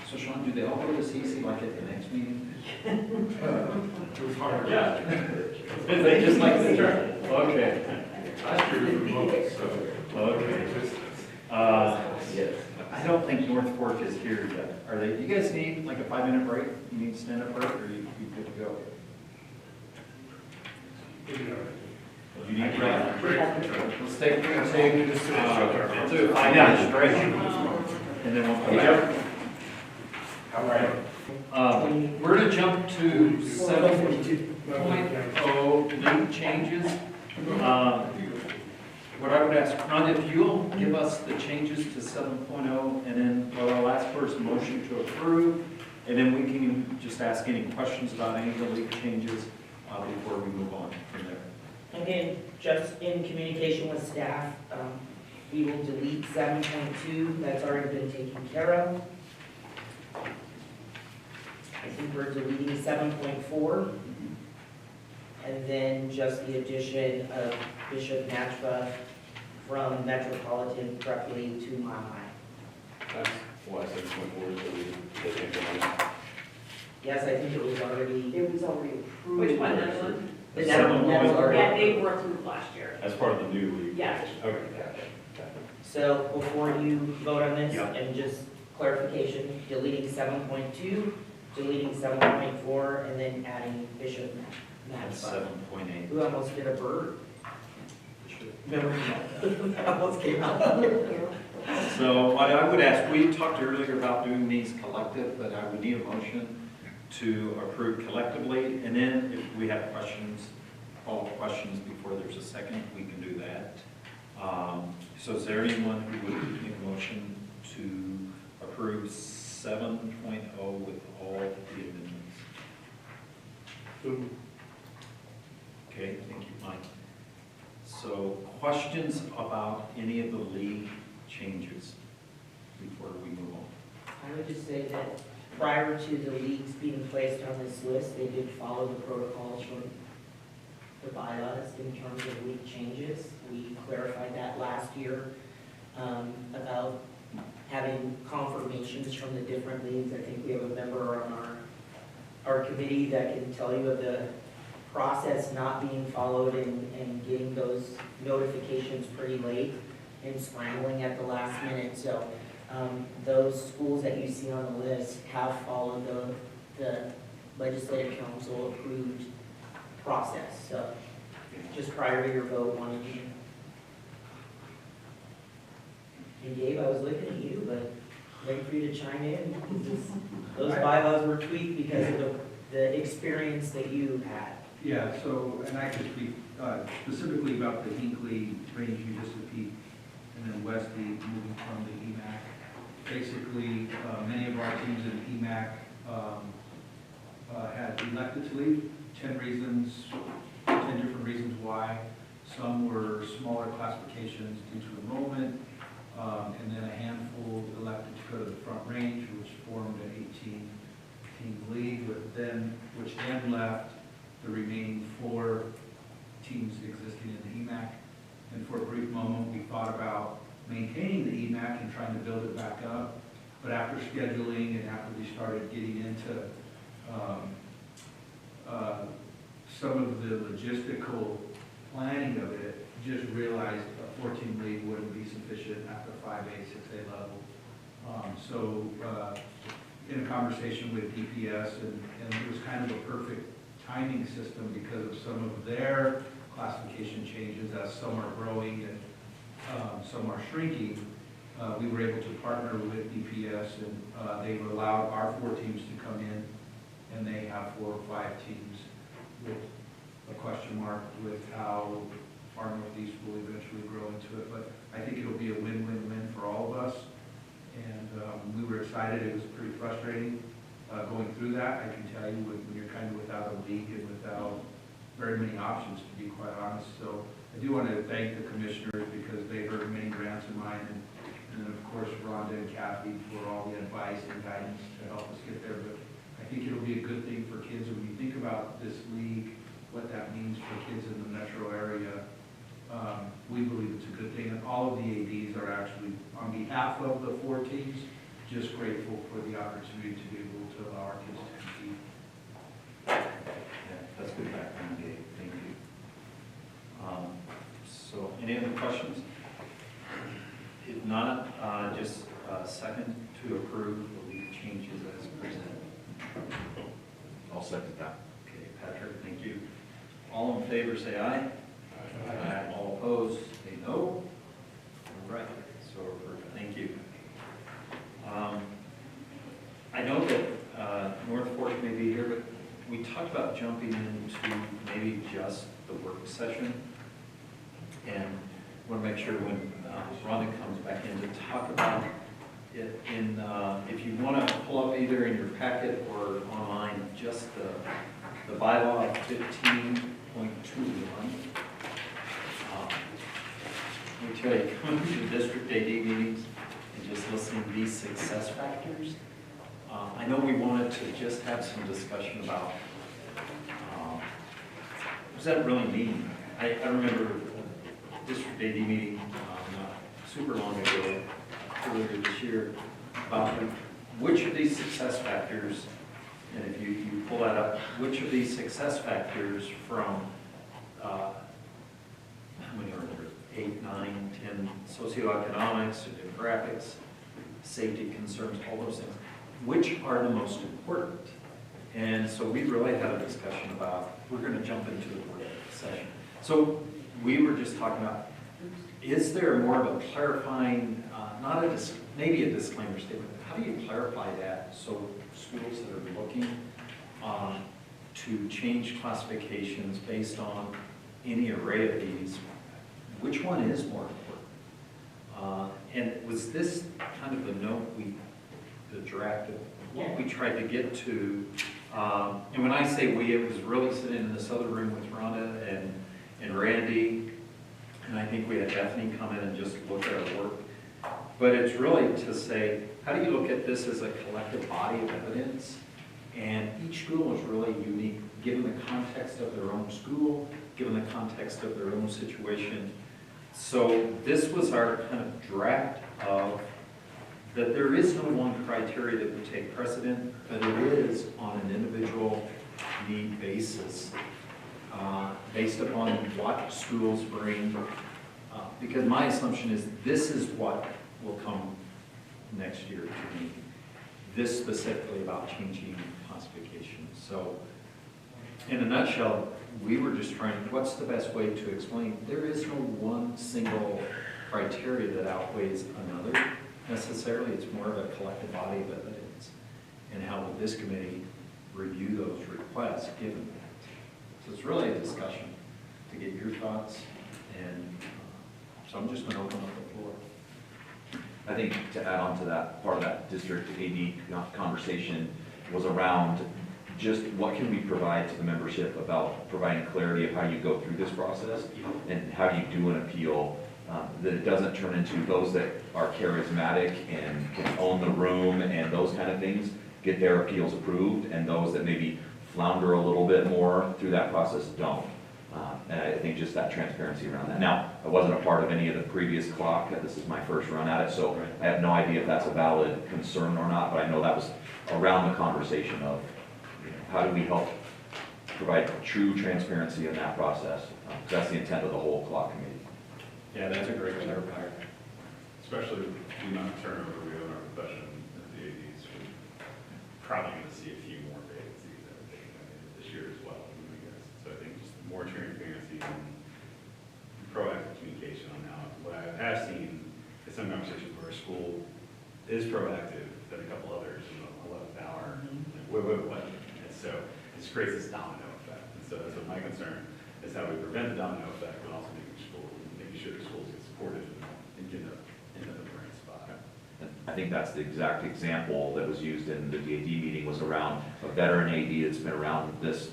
So Sean, do they all go to CC like at the next meeting? It was hard. Yeah. They just like the turn. Okay. Last year was remote, so. Okay. Yes. I don't think North Fork is here yet. Are they, do you guys need like a 5-minute break? You need to stand up break, or you good to go? You need to Let's take, let's do a 5-minute break. And then we'll come back. All right. We're gonna jump to 7.0 league changes. What I would ask, Ron, if you'll give us the changes to 7.0, and then what I'll ask for is a motion to approve, and then we can just ask any questions about any of the league changes before we move on from there. Again, just in communication with staff, we will delete 7.2, that's already been taken care of. I think we're deleting 7.4, and then just the addition of Bishop Natchba from Metropolitan Prepley to Mile High. That's why 7.4 is deleted, they implemented. Yes, I think it was already. It was already approved. Which one, that one? The that was already. Yeah, they were approved last year. As part of the new league. Yeah. Okay. So before you vote on this, Yeah. and just clarification, deleting 7.2, deleting 7.4, and then adding Bishop That's Natchba. 7.8. Who almost did a bird? Remember? That almost came out. So what I would ask, we talked earlier about doing these collective, but I would need a motion to approve collectively, and then if we have questions, follow-up questions before there's a second, we can do that. So is there anyone who would make a motion to approve 7.0 with all the amendments? Okay, thank you, Mike. So questions about any of the league changes before we move on? I would just say that prior to the leagues being placed on this list, they did follow the protocols from the bylaws in terms of league changes. We clarified that last year about having confirmations from the different leagues. I think we have a member on our committee that can tell you of the process not being followed and getting those notifications pretty late and scrambling at the last minute. So those schools that you see on the list have followed the legislative council approved process. So just prior to your vote, wanted you. And Gabe, I was looking at you, but waiting for you to chime in. Those bylaws were tweaked because of the experience that you had. Yeah, so, and I could speak specifically about the Hinkley range you just repeat, and then Wesley moving from the EMAC. Basically, many of our teams in EMAC had elected to leave, 10 different reasons why. Some were smaller classifications due to enrollment, and then a handful elected to go to the front range, which formed an 18-team league, which then left the remaining 4 teams existing in the EMAC. And for a brief moment, we thought about maintaining the EMAC and trying to build it back up. But after scheduling and after we started getting into some of the logistical planning of it, just realized a 14 league wouldn't be sufficient at the 5A, 6A level. In a conversation with DPS, and it was kind of a perfect timing system because of some of their classification changes as some are growing and some are shrinking. We were able to partner with DPS, and they allowed our 4 teams to come in, and they have 4 or 5 teams with a question mark with how Far Northeast will eventually grow into it. But I think it'll be a win-win-win for all of us. And we were excited. It was pretty frustrating going through that. I can tell you when you're kind of without a league and without very many options, to be quite honest. So I do want to thank the commissioners because they heard many grants of mine, and then of course Rhonda and Kathy for all the advice and guidance to help us get there. But I think it'll be a good thing for kids when you think about this league, what that means for kids in the metro area. We believe it's a good thing, and all of the ADs are actually, on behalf of the 4 teams, just grateful for the opportunity to be able to allow our kids to compete. Yeah, that's good background, Dave, thank you. So, any other questions? If not, just second to approve the lead changes as presented. I'll second that. Okay, Patrick, thank you. All in favor, say aye. Aye. All opposed, say no. All right, so approved, thank you. I know that North Fork may be here, but we talked about jumping into maybe just the work session. And want to make sure when Rhonda comes back in to talk about it in, if you want to pull up either in your packet or online, just the bylaw 15.21. Let me tell you, coming to district AD meetings and just listening to these success factors, I know we wanted to just have some discussion about what does that really mean? I remember a district AD meeting not super long ago, earlier this year, about which of these success factors, and if you pull that up, which of these success factors from, how many are there? 8, 9, 10, socioeconomics, demographics, safety concerns, all those things. Which are the most important? And so we really had a discussion about, we're going to jump into the work session. So we were just talking about, is there more of a clarifying, not a, maybe a disclaimer statement, how do you clarify that so schools that are looking to change classifications based on any array of these, which one is more important? And was this kind of the note the draft of what we tried to get to? And when I say we, it was really sitting in this other room with Rhonda and Randy, and I think we had Bethany come in and just look at our work. But it's really to say, how do you look at this as a collective body of evidence? And each school is really unique, given the context of their own school, given the context of their own situation. So this was our kind of draft of that there is no one criteria that would take precedent, but it is on an individual need basis, based upon what schools bring. Because my assumption is this is what will come next year to me. This specifically about changing classification. So in a nutshell, we were just trying, what's the best way to explain? There is no one single criteria that outweighs another necessarily. It's more of a collective body of evidence. And how would this committee review those requests given that? So it's really a discussion to get your thoughts. And so I'm just going to open up the floor. I think to add on to that, part of that district AD conversation was around just what can we provide to the membership about providing clarity of how you go through this process and how you do an appeal, that it doesn't turn into those that are charismatic and can own the room and those kind of things get their appeals approved, and those that maybe flounder a little bit more through that process don't. And I think just that transparency around that. Now, I wasn't a part of any of the previous CLOC. This is my first run at it, so I have no idea if that's a valid concern or not, but I know that was around the conversation of, you know, how do we help provide true transparency in that process? Because that's the intent of the whole CLOC committee. Yeah, that's a great clarifier. Especially with the amount of turnover we have in our profession at the ADs, we're probably going to see a few more vacancies this year as well. So I think just more transparency and proactive communication on now. What I have seen is some conversations where a school is proactive than a couple others in the 11th hour. What? And so this creates this domino effect. And so that's what my concern is, how we prevent the domino effect, but also making sure the schools get supported and get in the right spot. I think that's the exact example that was used in the DAD meeting, was around a veteran AD that's been around this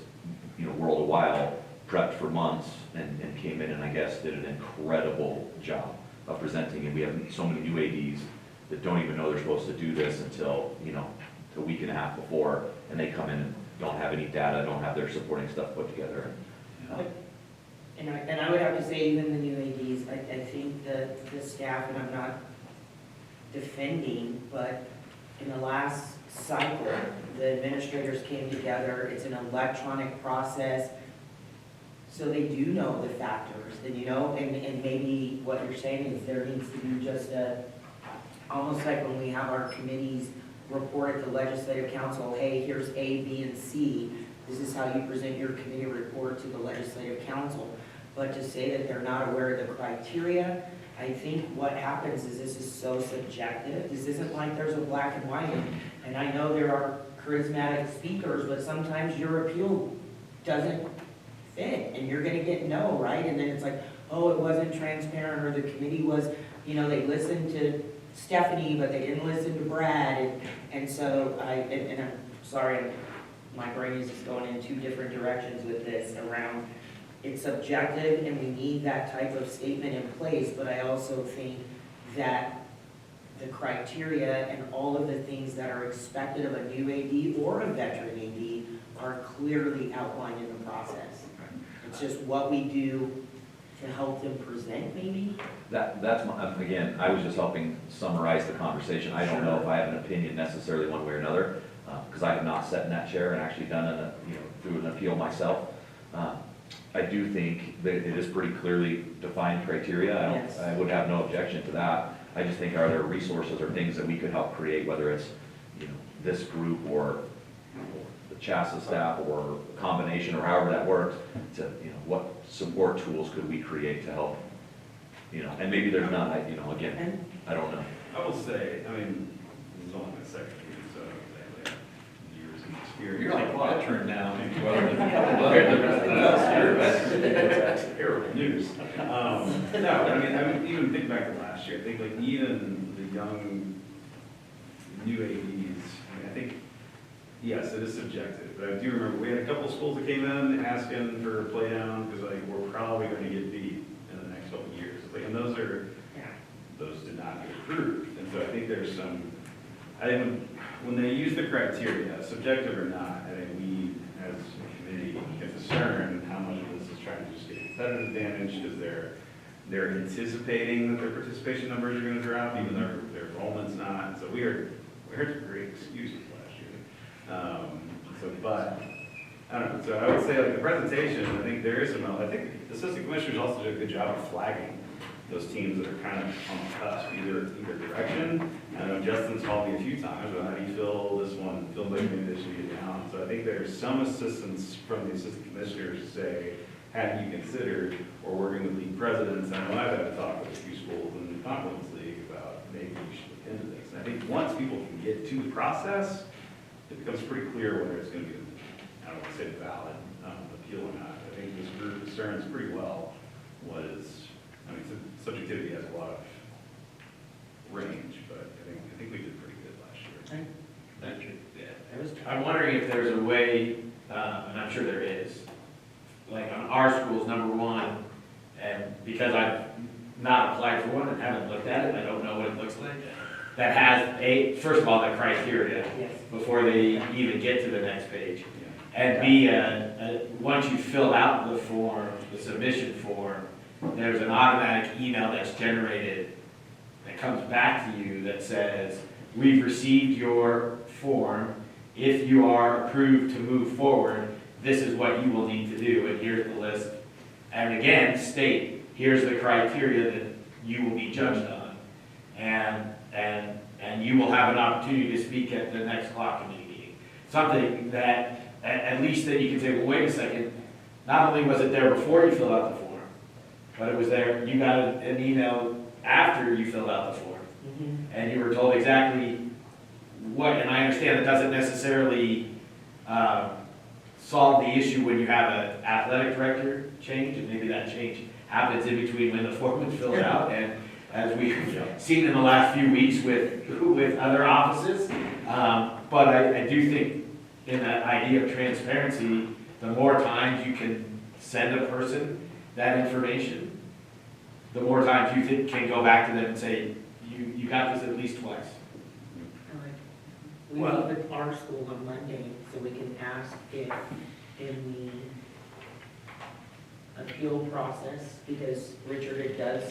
world a while, prepped for months and came in and I guess did an incredible job of presenting. And we have so many new ADs that don't even know they're supposed to do this until, you know, a week and a half before, and they come in and don't have any data, don't have their supporting stuff put together. And I would have to say, even the new ADs, I think the staff, and I'm not defending, but in the last cycle, the administrators came together, it's an electronic process, so they do know the factors, and you know, and maybe what you're saying is there needs to be just almost like when we have our committees report at the legislative council, hey, here's A, B, and C, this is how you present your committee report to the legislative council. But to say that they're not aware of the criteria, I think what happens is this is so subjective. This isn't like there's a black and white. And I know there are charismatic speakers, but sometimes your appeal doesn't fit and you're gonna get no, right? And then it's like, oh, it wasn't transparent, or the committee was, you know, they listened to Stephanie, but they didn't listen to Brad. And so and I'm sorry, my brain is just going in two different directions with this around it's subjective and we need that type of statement in place, but I also think that the criteria and all of the things that are expected of a new AD or a veteran AD are clearly outlined in the process. It's just what we do to help them present, maybe? That's my, again, I was just helping summarize the conversation. I don't know if I have an opinion necessarily one way or another, because I have not sat in that chair and actually done through an appeal myself. I do think that it is pretty clearly defined criteria. Yes. I would have no objection to that. I just think, are there resources or things that we could help create, whether it's, you know, this group or the CHASA staff or a combination or however that works, to, you know, what support tools could we create to help, you know, and maybe there's not, again, I don't know. I will say, I mean, this is only my second year, so I have years of experience. You're like a veteran now. That's terrible news. No, I mean, even think back to last year, I think like even the young, new ADs, I think, yes, it is subjective, but I do remember, we had a couple schools that came in asking for a play down, because like, we're probably gonna get beat in the next couple of years. Like, and those did not get approved, and so I think there's some, I think when they use the criteria, subjective or not, I think we, as a committee, can discern how much of this is trying to just get competitive advantage, because they're anticipating that their participation numbers are gonna drop, even though their enrollment's not. So we heard some great excuses last year. But, I don't know, so I would say like the presentation, I think there is some, I think the assistant commissioners also did a good job of flagging those teams that are kind of on the cusp, either direction. I know Justin's called me a few times, but how do you feel this one, feel like maybe they should get down? So I think there's some assistance from the assistant commissioners to say, have you considered, or working with league presidents, I know I've had a talk with a few schools in the Conference League about maybe we should look into this. And I think once people can get to the process, it becomes pretty clear whether it's going to be, I don't want to say valid appeal or not. I think this group discerns pretty well what is, I mean, subjectivity has a lot of range, but I think we did pretty good last year. Thank you. I'm wondering if there's a way, and I'm sure there is, like on our schools, number one, and because I've not applied for one and haven't looked at it, I don't know what it looks like, that has first of all, the criteria before they even get to the next page. And B, once you fill out the form, the submission form, there's an automatic email that's generated that comes back to you that says, we've received your form. If you are approved to move forward, this is what you will need to do, and here's the list. And again, state, here's the criteria that you will be judged on. And you will have an opportunity to speak at the next CLOC committee meeting. Something that, at least that you can say, well, wait a second, not only was it there before you filled out the form, but it was there, you got an email after you filled out the form. And you were told exactly what, and I understand it doesn't necessarily solve the issue when you have an athletic director change, and maybe that change happens in between when the form was filled out, and as we've seen in the last few weeks with other offices. But I do think in that idea of transparency, the more times you can send a person that information, the more times you can go back to them and say, you got this at least twice. We meet with our school on Monday, so we can ask if in the appeal process, because Richard, it does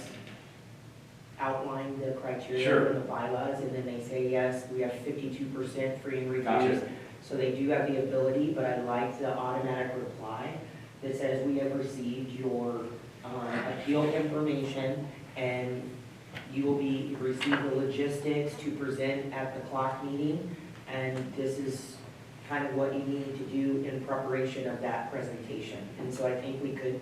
outline the criteria Sure. for the bylaws, and then they say, yes, we have 52% free and Gotcha. reduced. So they do have the ability, but I like the automatic reply that says, we have received your appeal information, and you will receive the logistics to present at the CLOC meeting, and this is kind of what you need to do in preparation of that presentation. And so I think we could,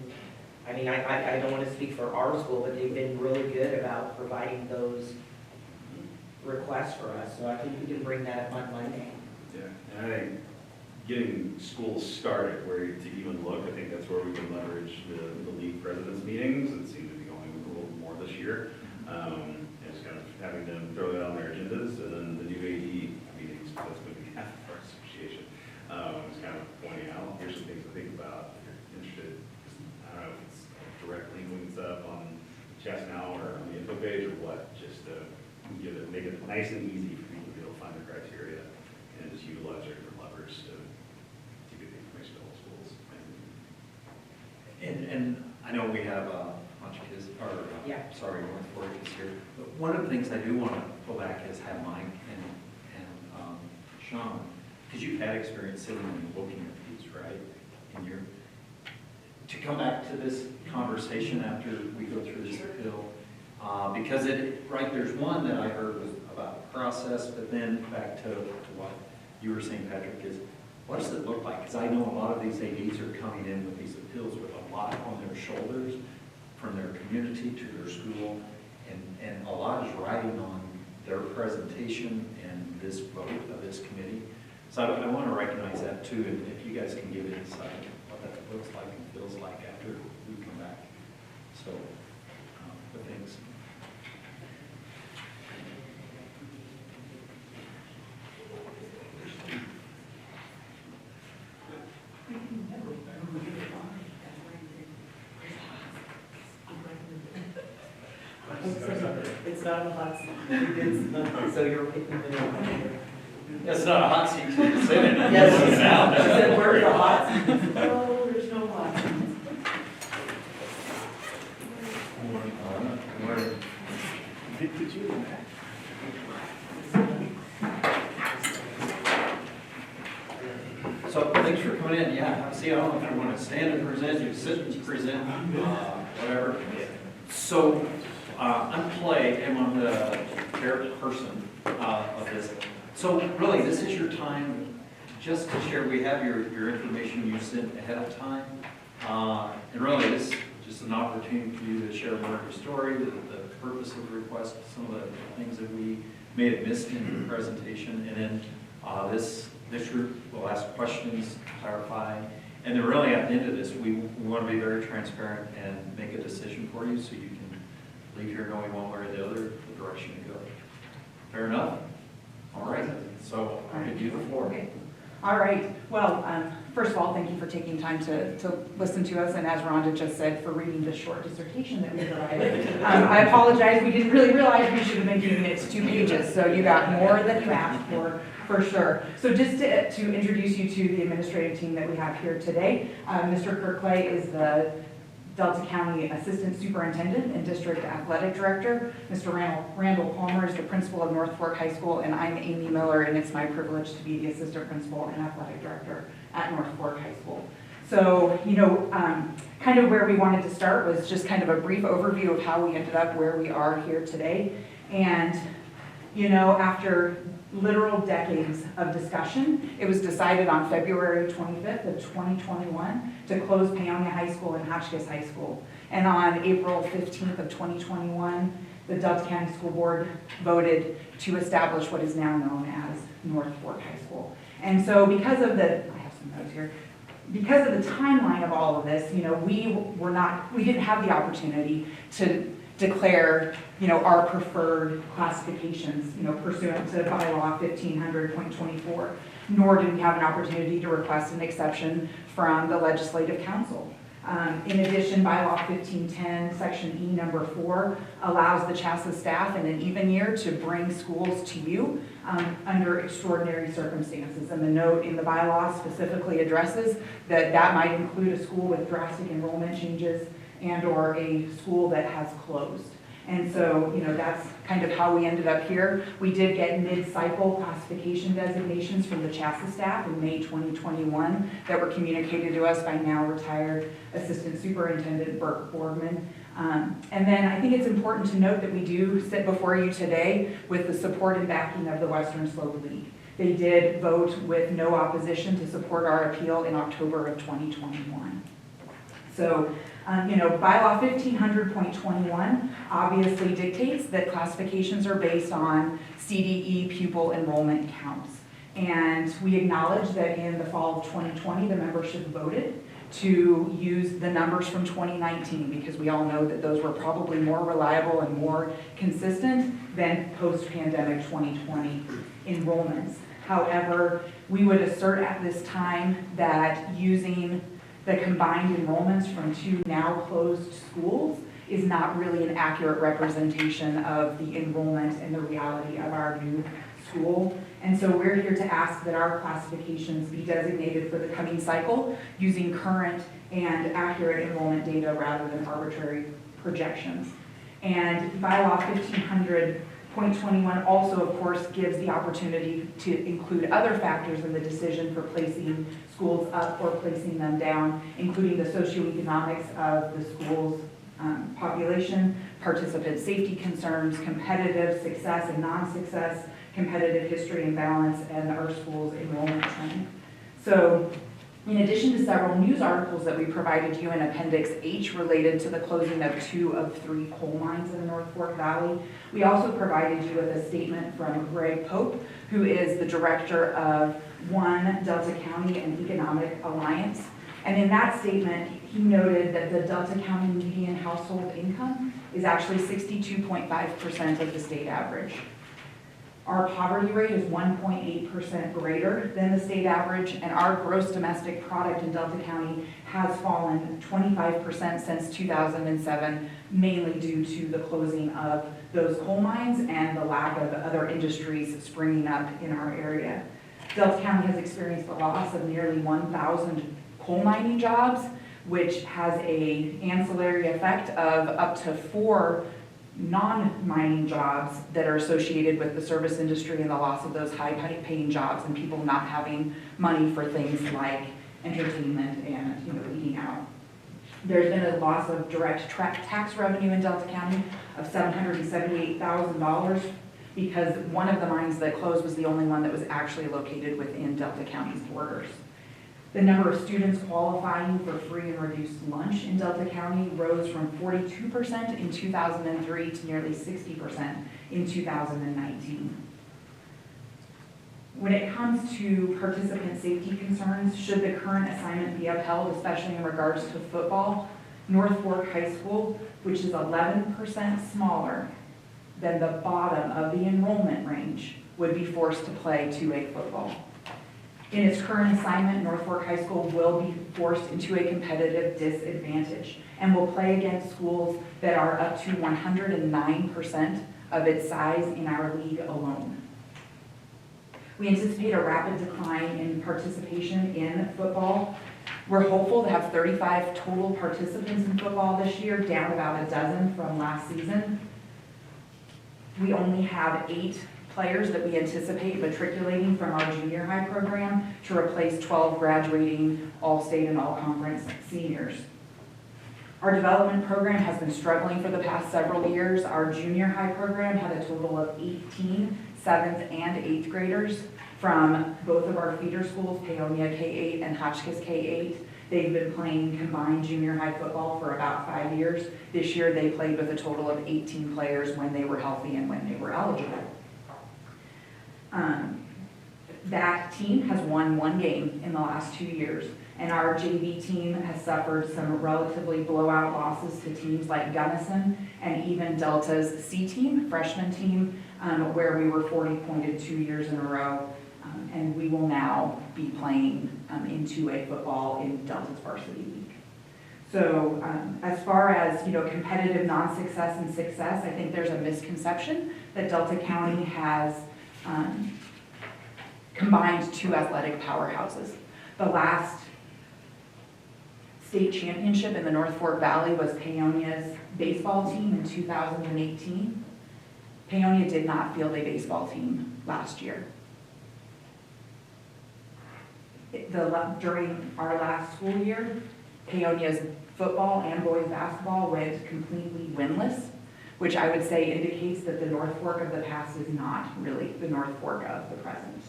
I mean, I don't want to speak for our school, but they've been really good about providing those requests for us. So I think we can bring that up on Monday. Yeah, and I think getting schools started, where to even look, I think that's where we can leverage the league presidents meetings, and seem to be going a little more this year. Just kind of having them throw that on their agendas, and then the new AD meetings, that's going to be half of our association. Just kind of pointing out, here's some things to think about, if you're interested. I don't know if it's directly links up on Chess Now or on the info page or what, just to make it nice and easy for people to be able to find the criteria and just utilize our different levers to get the information to all schools. And I know we have a bunch of kids, or, sorry, North Fork is here. But one of the things I do want to go back is have Mike and Sean, because you've had experience sitting and looking at these, right? And to come back to this conversation after we go through this appeal, because there's one that I heard was about process, but then back to what you were saying, Patrick, is what does it look like? Because I know a lot of these ADs are coming in with these appeals with a lot on their shoulders, from their community to their school, and a lot is riding on their presentation and this vote of this committee. So I want to recognize that too, and if you guys can give insight what that looks like and feels like after we come back. So, the things. It's not a hot seat. So you're picking the one. It's not a hot seat to sit in. Yes, It's out. she said, where's the hot seat? No, there's no hot seats. Did you in that? So thanks for coming in. Yeah, see, I don't know if you want to stand and present, you sit and present, whatever. So I'm Clay, and I'm the chairperson of this. So really, this is your time just to share. We have your information you sent ahead of time. And really, this is just an opportunity for you to share more of your story, the purpose of the request, some of the things that we may have missed in the presentation. And then this group will ask questions, clarify. And then really at the end of this, we want to be very transparent and make a decision for you so you can leave here knowing one way or the other the direction to go. Fair enough? All right. So I give you the floor. Okay. All right. Well, first of all, thank you for taking time to listen to us, and as Rhonda just said, for reading the short dissertation that we provided. I apologize. We didn't really realize we should have been giving it 2 pages, so you got more than you asked for sure. So just to introduce you to the administrative team that we have here today, Mr. Kirk Clay is the Delta County Assistant Superintendent and District Athletic Director. Mr. Randall Palmer is the principal of North Fork High School, and I'm Amy Miller, and it's my privilege to be the Assistant Principal and Athletic Director at North Fork High School. So, kind of where we wanted to start was just kind of a brief overview of how we ended up where we are here today. And, after literal decades of discussion, it was decided on February 25th of 2021 to close Paonia High School and Hotchkiss High School. And on April 15th of 2021, the Delta County School Board voted to establish what is now known as North Fork High School. And so because of I have some notes here, because of the timeline of all of this, we didn't have the opportunity to declare, our preferred classifications, pursuant to bylaw 1500.24, nor did we have an opportunity to request an exception from the Legislative Council. In addition, bylaw 1510, section E number 4, allows the CHASA staff in an even year to bring schools to you under extraordinary circumstances. And the note in the bylaw specifically addresses that that might include a school with drastic enrollment changes and or a school that has closed. And so, that's kind of how we ended up here. We did get mid-cycle classification designations from the CHASA staff in May 2021 that were communicated to us by now retired Assistant Superintendent Burke Borgman. And then I think it's important to note that we do sit before you today with the support and backing of the Western Slope League. They did vote with no opposition to support our appeal in October of 2021. So, bylaw 1500.21 obviously dictates that classifications are based on CDE pupil enrollment counts. And we acknowledge that in the fall of 2020, the membership voted to use the numbers from 2019 because we all know that those were probably more reliable and more consistent than post-pandemic 2020 enrollments. However, we would assert at this time that using the combined enrollments from 2 now closed schools is not really an accurate representation of the enrollment and the reality of our new school. And so we're here to ask that our classifications be designated for the coming cycle using current and accurate enrollment data rather than arbitrary projections. And bylaw 1500.21 also, of course, gives the opportunity to include other factors in the decision for placing schools up or placing them down, including the socioeconomics of the school's population, participant safety concerns, competitive success and non-success, competitive history and balance, and our school's enrollment trend. So, in addition to several news articles that we provided you in Appendix H related to the closing of 2 of 3 coal mines in the North Fork Valley, we also provided you with a statement from Greg Pope, who is the director of One Delta County and Economic Alliance. And in that statement, he noted that the Delta County median household income is actually 62.5% of the state average. Our poverty rate is 1.8% greater than the state average, and our gross domestic product in Delta County has fallen 25% since 2007, mainly due to the closing of those coal mines and the lack of other industries springing up in our area. Delta County has experienced the loss of nearly 1,000 coal mining jobs, which has an ancillary effect of up to 4 non-mining jobs that are associated with the service industry and the loss of those high-paying jobs and people not having money for things like entertainment and eating out. There's been a loss of direct tax revenue in Delta County of $778,000 because one of the mines that closed was the only one that was actually located within Delta County's borders. The number of students qualifying for free and reduced lunch in Delta County rose from 42% in 2003 to nearly 60% in 2019. When it comes to participant safety concerns, should the current assignment be upheld, especially in regards to football, North Fork High School, which is 11% smaller than the bottom of the enrollment range, would be forced to play 2A football. In its current assignment, North Fork High School will be forced into a competitive disadvantage and will play against schools that are up to 109% of its size in our league alone. We anticipate a rapid decline in participation in football. We're hopeful to have 35 total participants in football this year, down about a dozen from last season. We only have 8 players that we anticipate matriculating from our junior high program to replace 12 graduating all-state and all-conference seniors. Our development program has been struggling for the past several years. Our junior high program had a total of 18 7th and 8th graders from both of our feeder schools, Paonia K-8 and Hotchkiss K-8. They've been playing combined junior high football for about 5 years. This year they played with a total of 18 players when they were healthy and when they were eligible. That team has won 1 game in the last 2 years, and our JV team has suffered some relatively blowout losses to teams like Gunnison and even Delta's C team, freshman team, where we were 40-pointed 2 years in a row, and we will now be playing in 2A football in Delta's varsity league. So as far as, you know, competitive non-success and success, I think there's a misconception that Delta County has combined two athletic powerhouses. The last state championship in the North Fork Valley was Paonia's baseball team in 2018. Paonia did not field a baseball team last year. During our last school year, Paonia's football and boys basketball went completely winless, which I would say indicates that the North Fork of the past is not really the North Fork of the present.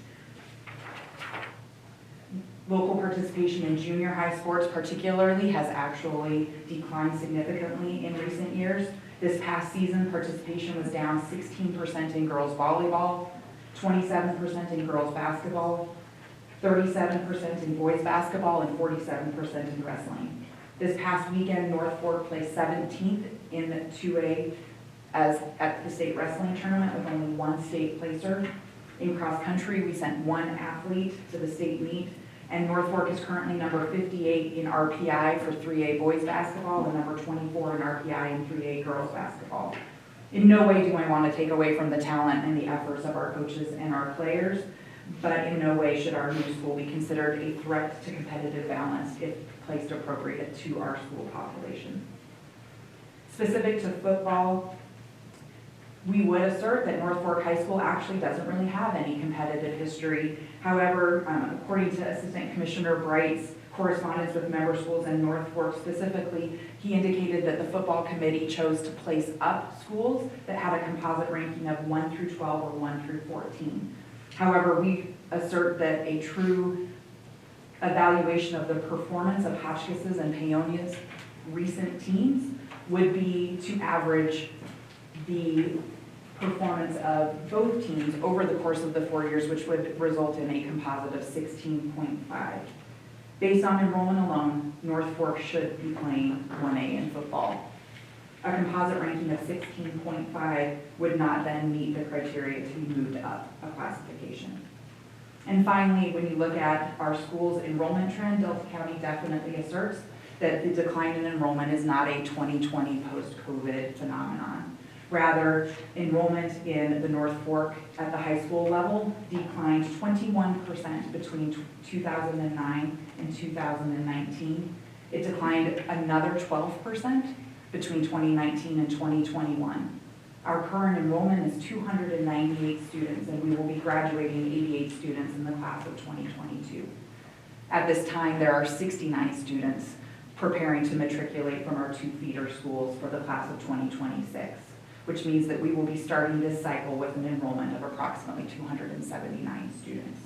Local participation in junior high sports particularly has actually declined significantly in recent years. This past season, participation was down 16% in girls volleyball, 27% in girls basketball, 37% in boys basketball, and 47% in wrestling. This past weekend, North Fork placed 17th in 2A at the state wrestling tournament with only one state placer. In cross country, we sent one athlete to the state meet, and North Fork is currently number 58 in RPI for 3A boys basketball and number 24 in RPI in 3A girls basketball. In no way do I want to take away from the talent and the efforts of our coaches and our players, but in no way should our new school be considered a threat to competitive balance if placed appropriate to our school population. Specific to football, we would assert that North Fork High School actually doesn't really have any competitive history. However, according to Assistant Commissioner Bright's correspondence with member schools in North Fork specifically, he indicated that the football committee chose to place up schools that had a composite ranking of 1 through 12 or 1 through 14. However, we assert that a true evaluation of the performance of Hotchkiss's and Paonia's recent teams would be to average the performance of both teams over the course of the 4 years, which would result in a composite of 16.5. Based on enrollment alone, North Fork should be playing 1A in football. A composite ranking of 16.5 would not then meet the criteria to be moved up a classification. And finally, when you look at our school's enrollment trend, Delta County definitely asserts that the decline in enrollment is not a 2020 post-COVID phenomenon. Rather, enrollment in the North Fork at the high school level declined 21% between 2009 and 2019. It declined another 12% between 2019 and 2021. Our current enrollment is 298 students, and we will be graduating 88 students in the class of 2022. At this time, there are 69 students preparing to matriculate from our two feeder schools for the class of 2026, which means that we will be starting this cycle with an enrollment of approximately 279 students.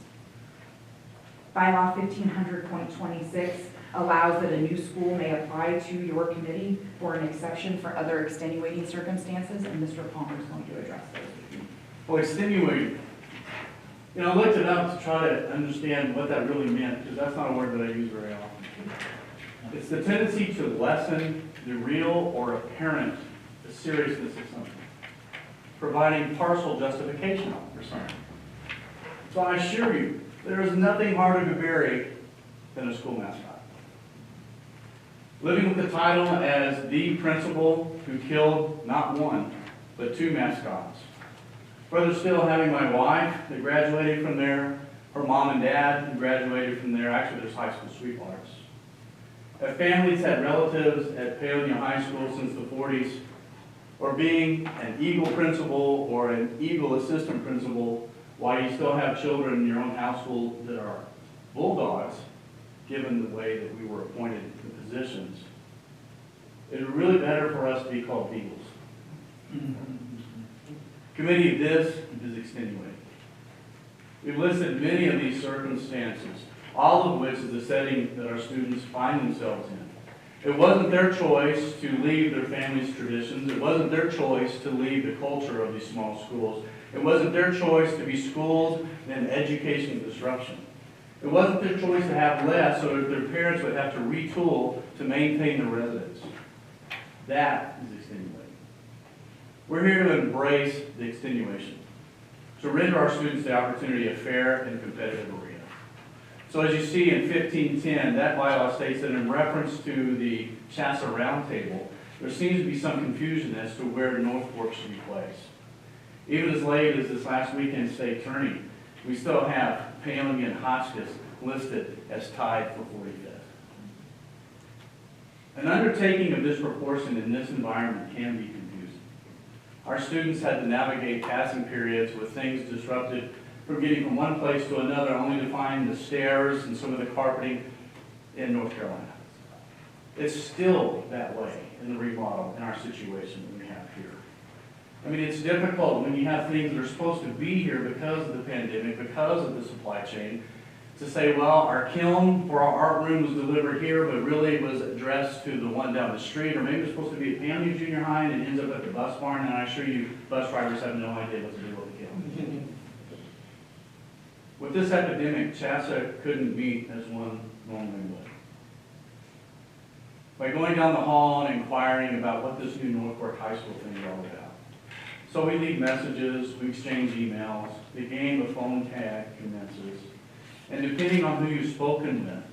Bylaw 1500.26 allows that a new school may apply to your committee for an exception for other extenuating circumstances, and Mr. Palmer is going to address those with you. Well, extenuating, you know, I looked it up to try to understand what that really meant, because that's not a word that I use very often. It's the tendency to lessen the real or apparent seriousness of something, providing partial justification for something. So I assure you, there is nothing harder to bury than a school mascot. Living with the title as the principal who killed not one, but two mascots. Further still, having my wife that graduated from there, her mom and dad who graduated from there, actually there's high school sweethearts. Have families had relatives at Paonia High School since the 40s, or being an Eagle principal or an Eagle assistant principal while you still have children in your own household that are Bulldogs, given the way that we were appointed to positions. It's really better for us to be called Eagles. Committee of this is extenuating. We've listed many of these circumstances, all of which is the setting that our students find themselves in. It wasn't their choice to leave their family's traditions. It wasn't their choice to leave the culture of these small schools. It wasn't their choice to be schools in education disruption. It wasn't their choice to have less so that their parents would have to retool to maintain the residence. That is extenuating. We're here to embrace the extenuation, to render our students the opportunity of fair and competitive arena. So as you see in 1510, that bylaw states that in reference to the CHASA roundtable, there seems to be some confusion as to where North Fork should be placed. Even as late as this last weekend state tourney, we still have Paonia and Hotchkiss listed as tied for 45th. An undertaking of this proportion in this environment can be confusing. Our students had to navigate passing periods with things disrupted from getting from one place to another, only to find the stairs and some of the carpeting in North Carolina. It's still that way in the remodel in our situation that we have here. I mean, it's difficult when you have things that are supposed to be here because of the pandemic, because of the supply chain, to say, well, our kiln for our art room was delivered here, but really it was addressed to the one down the street, or maybe it's supposed to be at Paonia Junior High and it ends up at the bus barn, and I assure you, bus drivers have no idea what to do with the kiln. With this epidemic, CHASA couldn't meet as one normally would. By going down the hall and inquiring about what this new North Fork High School thing is all about. So we leave messages, we exchange emails, the game of phone tag commences, and depending on who you've spoken with,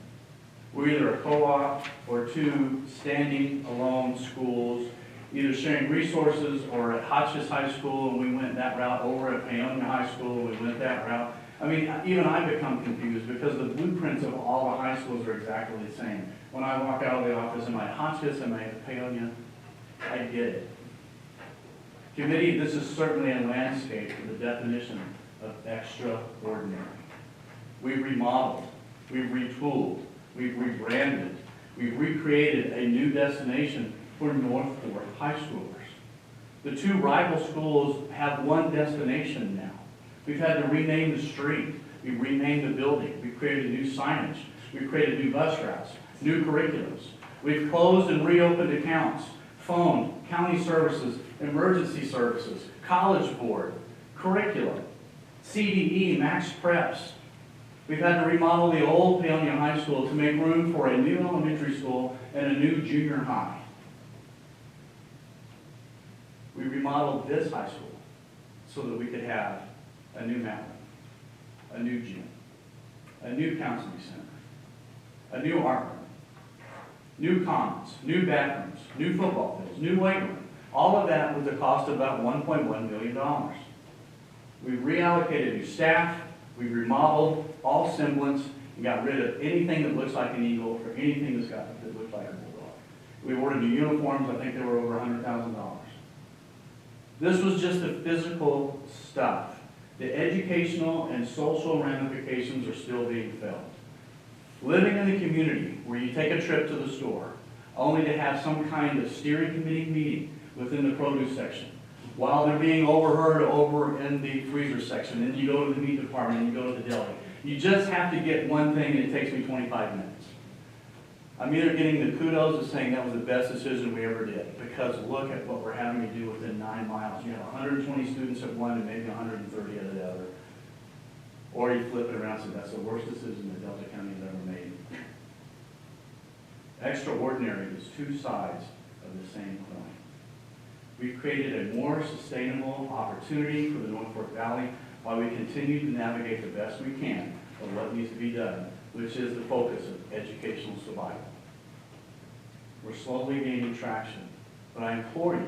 we're either a co-op or two standing alone schools, either sharing resources, or at Hotchkiss High School, and we went that route, over at Paonia High School, we went that route. I mean, even I become confused because the blueprints of all the high schools are exactly the same. When I walk out of the office, am I at Hotchkiss, am I at Paonia? I get it. Committee, this is certainly a landscape for the definition of extraordinary. We've remodeled, we've retooled, we've rebranded, we've recreated a new destination for North Fork high schoolers. The two rival schools have one destination now. We've had to rename the street, we've renamed the building, we've created new signage, we've created new bus routes, new curriculums. We've closed and reopened accounts, phone, county services, emergency services, college board, curriculum, CDE, max preps. We've had to remodel the old Paonia High School to make room for a new elementary school and a new junior high. We remodeled this high school so that we could have a new mat room, a new gym, a new counseling center, a new art room, new commons, new bathrooms, new football fields, new weight room. All of that with a cost of about $1.1 million. We've reallocated new staff, we've remodeled all semblance, and got rid of anything that looks like an eagle or anything that looks like a bulldog. We ordered new uniforms, I think they were over $100,000. This was just the physical stuff. The educational and social ramifications are still being felt. Living in the community where you take a trip to the store, only to have some kind of steering committee meeting within the produce section, while they're being overheard over in the freezer section, and you go to the meat department, and you go to the deli. You just have to get one thing, and it takes me 25 minutes. I'm either getting the kudos of saying that was the best decision we ever did, because look at what we're having to do within 9 miles. You have 120 students at one and maybe 130 at the other. Or you flip it around and say, that's the worst decision that Delta County has ever made. Extraordinary is two sides of the same coin. We've created a more sustainable opportunity for the North Fork Valley while we continue to navigate the best we can of what needs to be done, which is the focus of educational survival. We're slowly gaining traction, but I implore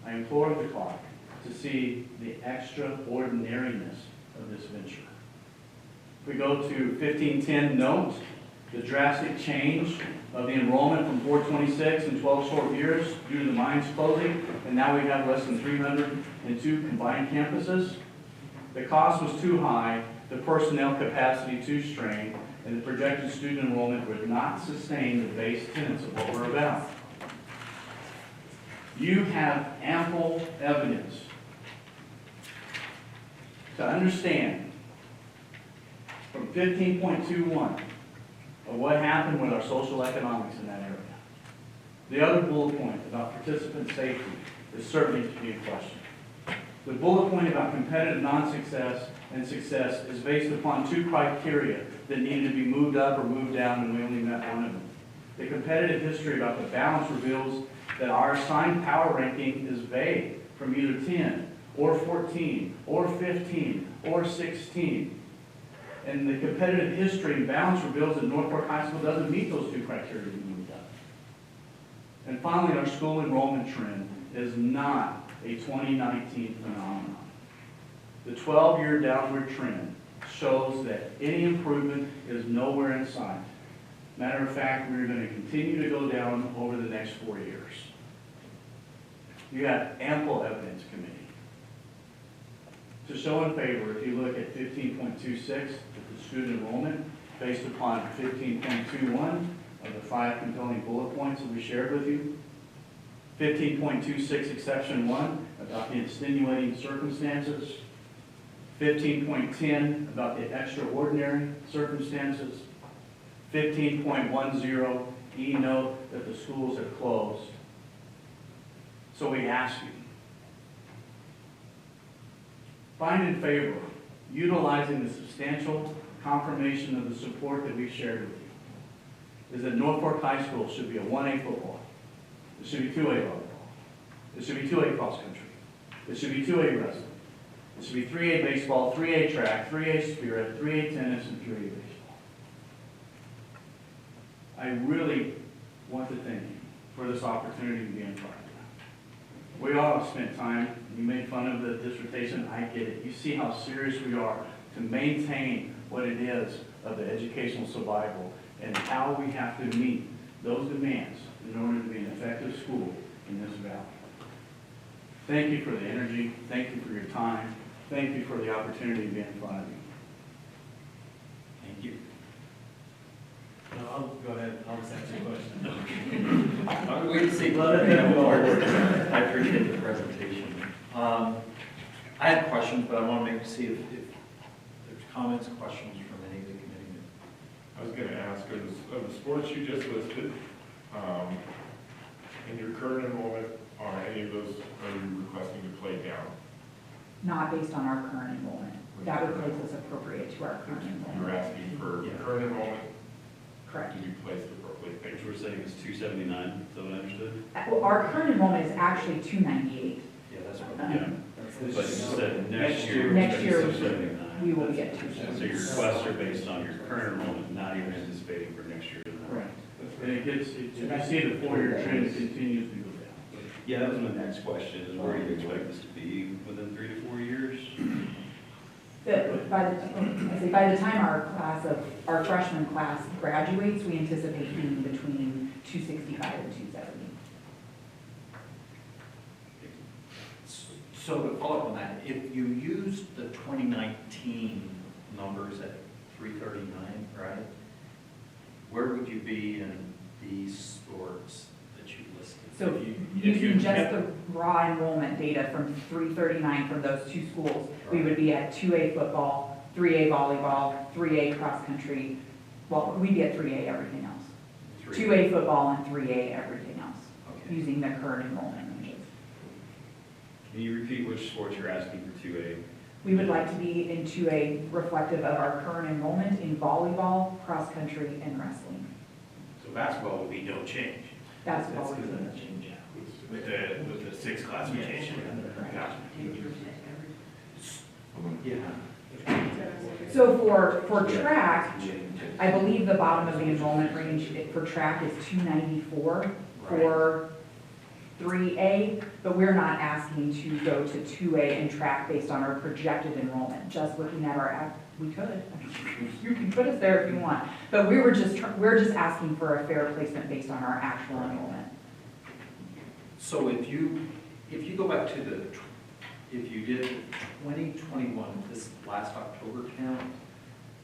the CLOC to see the extraordinariness of this venture. If we go to 1510 note, the drastic change of the enrollment from 426 in 12 short years due to the mines closing, and now we have less than 302 combined campuses. The cost was too high, the personnel capacity too strained, and the projected student enrollment would not sustain the base tenets of what we're about. You have ample evidence to understand from 15.21 of what happened with our social economics in that area. The other bullet point about participant safety is certainly to be in question. The bullet point about competitive non-success and success is based upon two criteria that needed to be moved up or moved down, and we only met one of them. The competitive history about the balance reveals that our assigned power ranking is vague from either 10 or 14 or 15 or 16. And the competitive history and balance reveals that North Fork High School doesn't meet those two criteria we moved up. And finally, our school enrollment trend is not a 2019 phenomenon. The 12-year downward trend shows that any improvement is nowhere in sight. Matter of fact, we're going to continue to go down over the next 4 years. You have ample evidence, committee, to show in favor if you look at 15.26, the student enrollment, based upon 15.21 of the 5 compelling bullet points that we shared with you. 15.26 exception 1 about the extenuating circumstances. 15.10 about the extraordinary circumstances. 15.10 E note that the schools have closed. So we ask you, find in favor utilizing the substantial confirmation of the support that we've shared with you, is that Norfolk High School should be a 1A football. It should be 2A volleyball. It should be 2A cross country. It should be 2A wrestling. It should be 3A baseball, 3A track, 3A spirit, 3A tennis, and 3A baseball. I really want to thank you for this opportunity to be in front of you. We all have spent time, you made fun of the dissertation, I get it. You see how serious we are to maintain what it is of the educational survival and how we have to meet those demands in order to be an effective school in this valley. Thank you for the energy. Thank you for your time. Thank you for the opportunity to be in front of you. Thank you. No, I'll go ahead, I'll just ask you a question. I'll wait to see. I appreciate the presentation. I had questions, but I want to see if there's comments, questions from any of the committee. I was gonna ask, of the sports you just listed, in your current enrollment, are any of those, are you requesting to play down? Not based on our current enrollment. That would place us appropriate to our current enrollment. You're asking for current enrollment Correct. to be placed appropriately. Which we're saying is 279, is that what I understood? Well, our current enrollment is actually 298. Yeah, that's what. Yeah. But you said next year. Next year, 279. we will get So 279. your requests are based on your current enrollment, not even anticipating for next year. Right. And it gets, you see the 4-year trend continues to go down. Yeah, that was my next question, is where do you expect this to be within 3 to 4 years? By the time our freshman class graduates, we anticipate being between 265 and 270. So to follow up on that, if you use the 2019 numbers at 339, right? Where would you be in these sports that you listed? So using just the raw enrollment data from 339 from those two schools, we would be at 2A football, 3A volleyball, 3A cross country. Well, we'd be at 3A everything else. 2A football and 3A everything else, Okay. using the current enrollment ranges. Can you repeat which sports you're asking for 2A? We would like to be in 2A reflective of our current enrollment in volleyball, cross country, and wrestling. So basketball would be no change Basketball would be That's the change. with the 6 classification. Gotcha. Yeah. So for track, I believe the bottom of the enrollment range for track is 294 for 3A, but we're not asking to go to 2A in track based on our projected enrollment, just looking at our, we could. You can put us there if you want, but we're just asking for a fair placement based on our actual enrollment. So if you go back to if you did 2021, this last October count,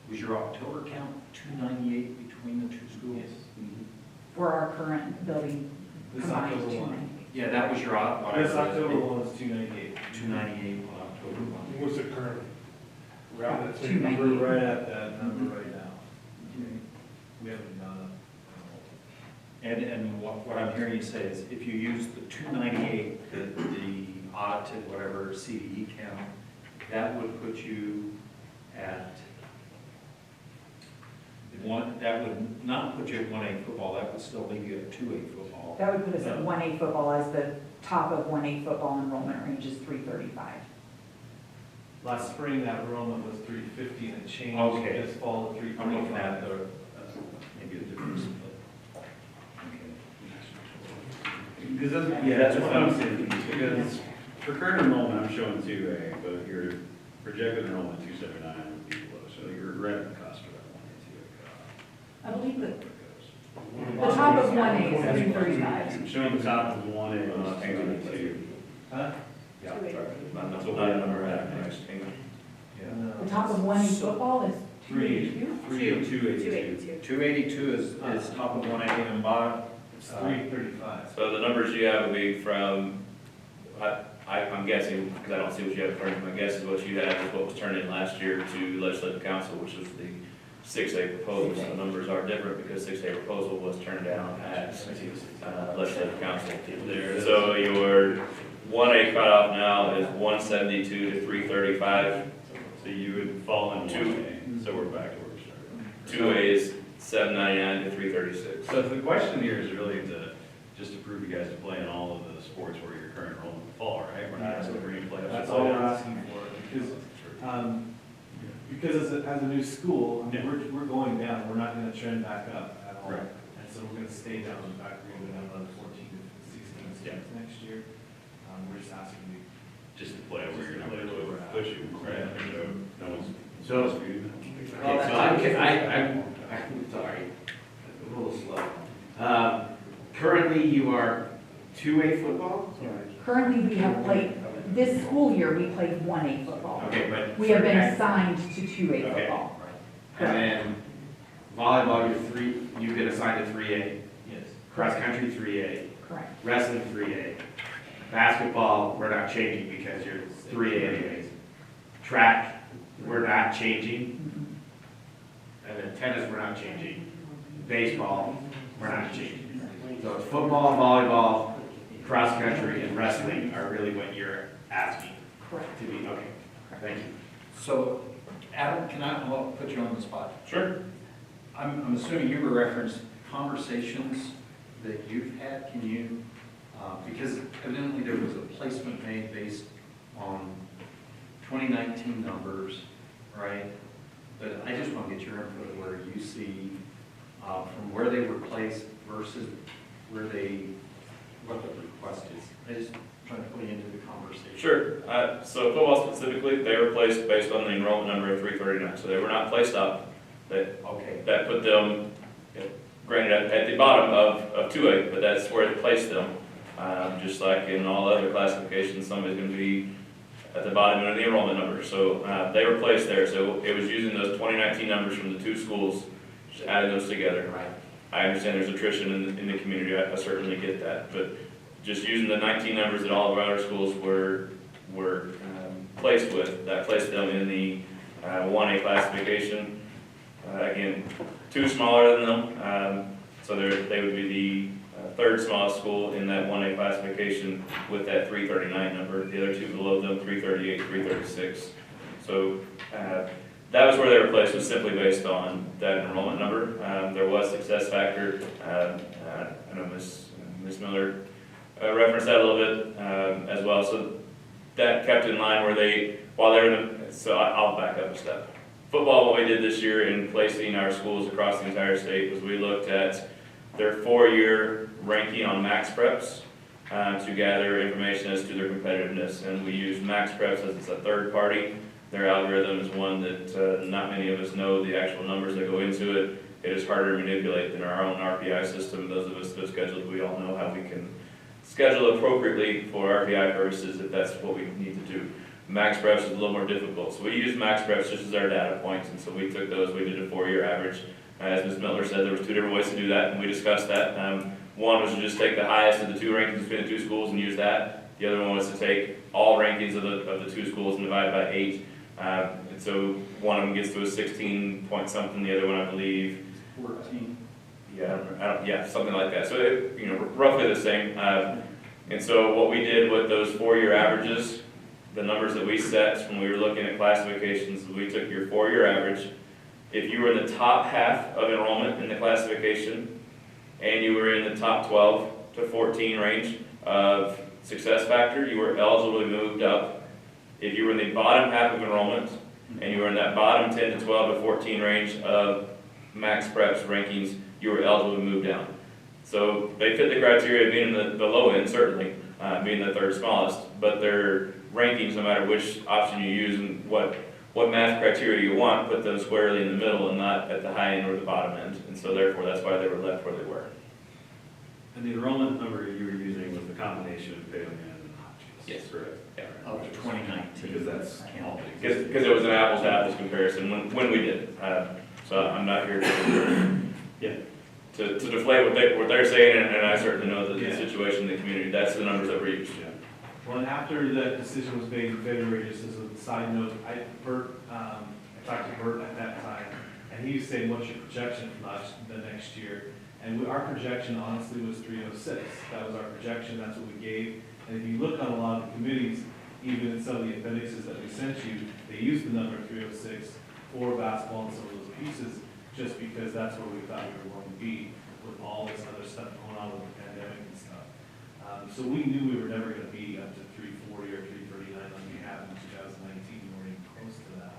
was your October count 298 between the two schools? Yes. For our current building This combined October 298. Yeah, that was your, what I This heard. October one is 298. 298 on October 1. What's it currently? Around that same 298. number, right at that number right now. We haven't gone up. And what I'm hearing you say is if you use the 298, the audited whatever CDE count, that would put you at that would not put you at 1A football, that would still leave you at 2A football. That would put us at 1A football, as the top of 1A football enrollment range is 335. Last spring, that enrollment was 350 and it changed. Okay. This fall to I'm looking at 345. maybe a different split. Okay. Because that's, Yeah, that's what I'm saying, because for current enrollment, I'm showing 2A, but your projected enrollment 279 would be below, so you're right at the cost for that 1A, 2A. I believe that the top of 1A is 335. I'm showing the top of 1A, hang on, 2. Huh? Yeah, that's what that number at, next, hang on. The top of 1A football is 282? 282. 282 is top of 1A and bottom. It's 335. So the numbers you have would be from, I'm guessing, because I don't see what you have in front of me, my guess is what you have is what was turned in last year to legislative council, which was the 6A proposal. So the numbers are different because 6A proposal was turned down at legislative council. So your 1A cutoff now is 172 to 335. So you would fall in 2A, so we're back to where we started. 2A is 799 to 336. So the question here is really just to prove you guys to play in all of the sports where your current enrollment would fall, right? We're not asking for any playoffs. That's all we're asking for, because as a new school, I mean, we're going down, we're not gonna trend back up at all. Right. And so we're gonna stay down, in fact, we're gonna go down another 14 to 16 students next year. We're just asking you. Just to play where you're going to push you, right? So no one's. So- disputing that. Okay, so I'm sorry, a little slow. Currently, you are 2A football? Currently, we have played, this school year, we played 1A football. Okay, but. We have been for- assigned to 2A Okay. football. And then volleyball, you've been assigned to 3A. Yes. Cross country, 3A. Correct. Wrestling, 3A. Basketball, we're not changing because you're 3A anyways. Track, we're not changing. And then tennis, we're not changing. Baseball, we're not changing. So it's football, volleyball, cross country, and wrestling are really what you're asking Correct. to be, okay, thank you. So, Adam, I'll put you on the spot. Sure. I'm assuming you referenced conversations that you've had, can you, because evidently there was a placement made based on 2019 numbers, right? But I just want to get your input where you see from where they were placed versus where what the request is. I just trying to put you into the conversation. Sure. So football specifically, they were placed based on the enrollment number of 339. So they were not placed up. That put them, granted, at the bottom of 2A, but that's where it placed them. Just like in all other classifications, somebody's going to be at the bottom of the enrollment number. So they were placed there. So it was using those 2019 numbers from the two schools, just adding those together. I understand there's attrition in the community. I certainly get that. But just using the 19 numbers that all of our other schools were placed with, that placed them in the 1A classification. Again, two smaller than them. So they would be the third smallest school in that 1A classification with that 339 number. The other two below them, 338, 336. So that was where they were placed, was simply based on that enrollment number. There was success factor. I know Ms. Miller referenced that a little bit as well. So that kept in line where so I'll back up a step. Football, what we did this year in placing our schools across the entire state was we looked at their 4-year ranking on max preps to gather information as to their competitiveness. And we used max preps as it's a third party. Their algorithm is one that not many of us know the actual numbers that go into it. It is harder to manipulate than our own RPI system. Those of us that have scheduled, we all know how we can schedule appropriately for RPI purposes if that's what we need to do. Max preps is a little more difficult. So we use max preps just as our data points, and so we took those, we did a 4-year average. As Ms. Miller said, there was 2 different ways to do that, and we discussed that. One was to just take the highest of the 2 rankings between the 2 schools and use that. The other one was to take all rankings of the 2 schools and divide by 8. And so one of them gets to a 16 point something, the other one I believe 14. Yeah, something like that. So roughly the same. And so what we did with those 4-year averages, the numbers that we set when we were looking at classifications, we took your 4-year average. If you were in the top half of enrollment in the classification, and you were in the top 12 to 14 range of success factor, you were eligible to be moved up. If you were in the bottom half of enrollment, and you were in that bottom 10 to 12 to 14 range of max preps rankings, you were eligible to move down. So they fit the criteria of being in the low end, certainly, being the third smallest, but their rankings, no matter which option you use and what math criteria you want, put them squarely in the middle and not at the high end or the bottom end. And so therefore, that's why they were left where they were. And the enrollment number you were using was the combination of Paley and Hotchkiss? Yes. Correct. Yeah. Of 2019. Because that's all. Because it was an apples to apples comparison when we did it. So I'm not here to deflate what they're saying, and I certainly know the situation in the community. That's the numbers that were used. Yeah. Well, and after that decision was made in February, just as a side note, I talked to Bert at that time, and he was saying, what's your projection for the next year? And our projection honestly was 306. That was our projection, that's what we gave. And if you look on a lot of the committees, even in some of the appendixes that we sent you, they used the number 306 for basketball and some of those pieces, just because that's where we thought we were going to be with all this other stuff going on with the pandemic and stuff. So we knew we were never going to be up to 340 or 339 like we have in 2019. We weren't even close to that.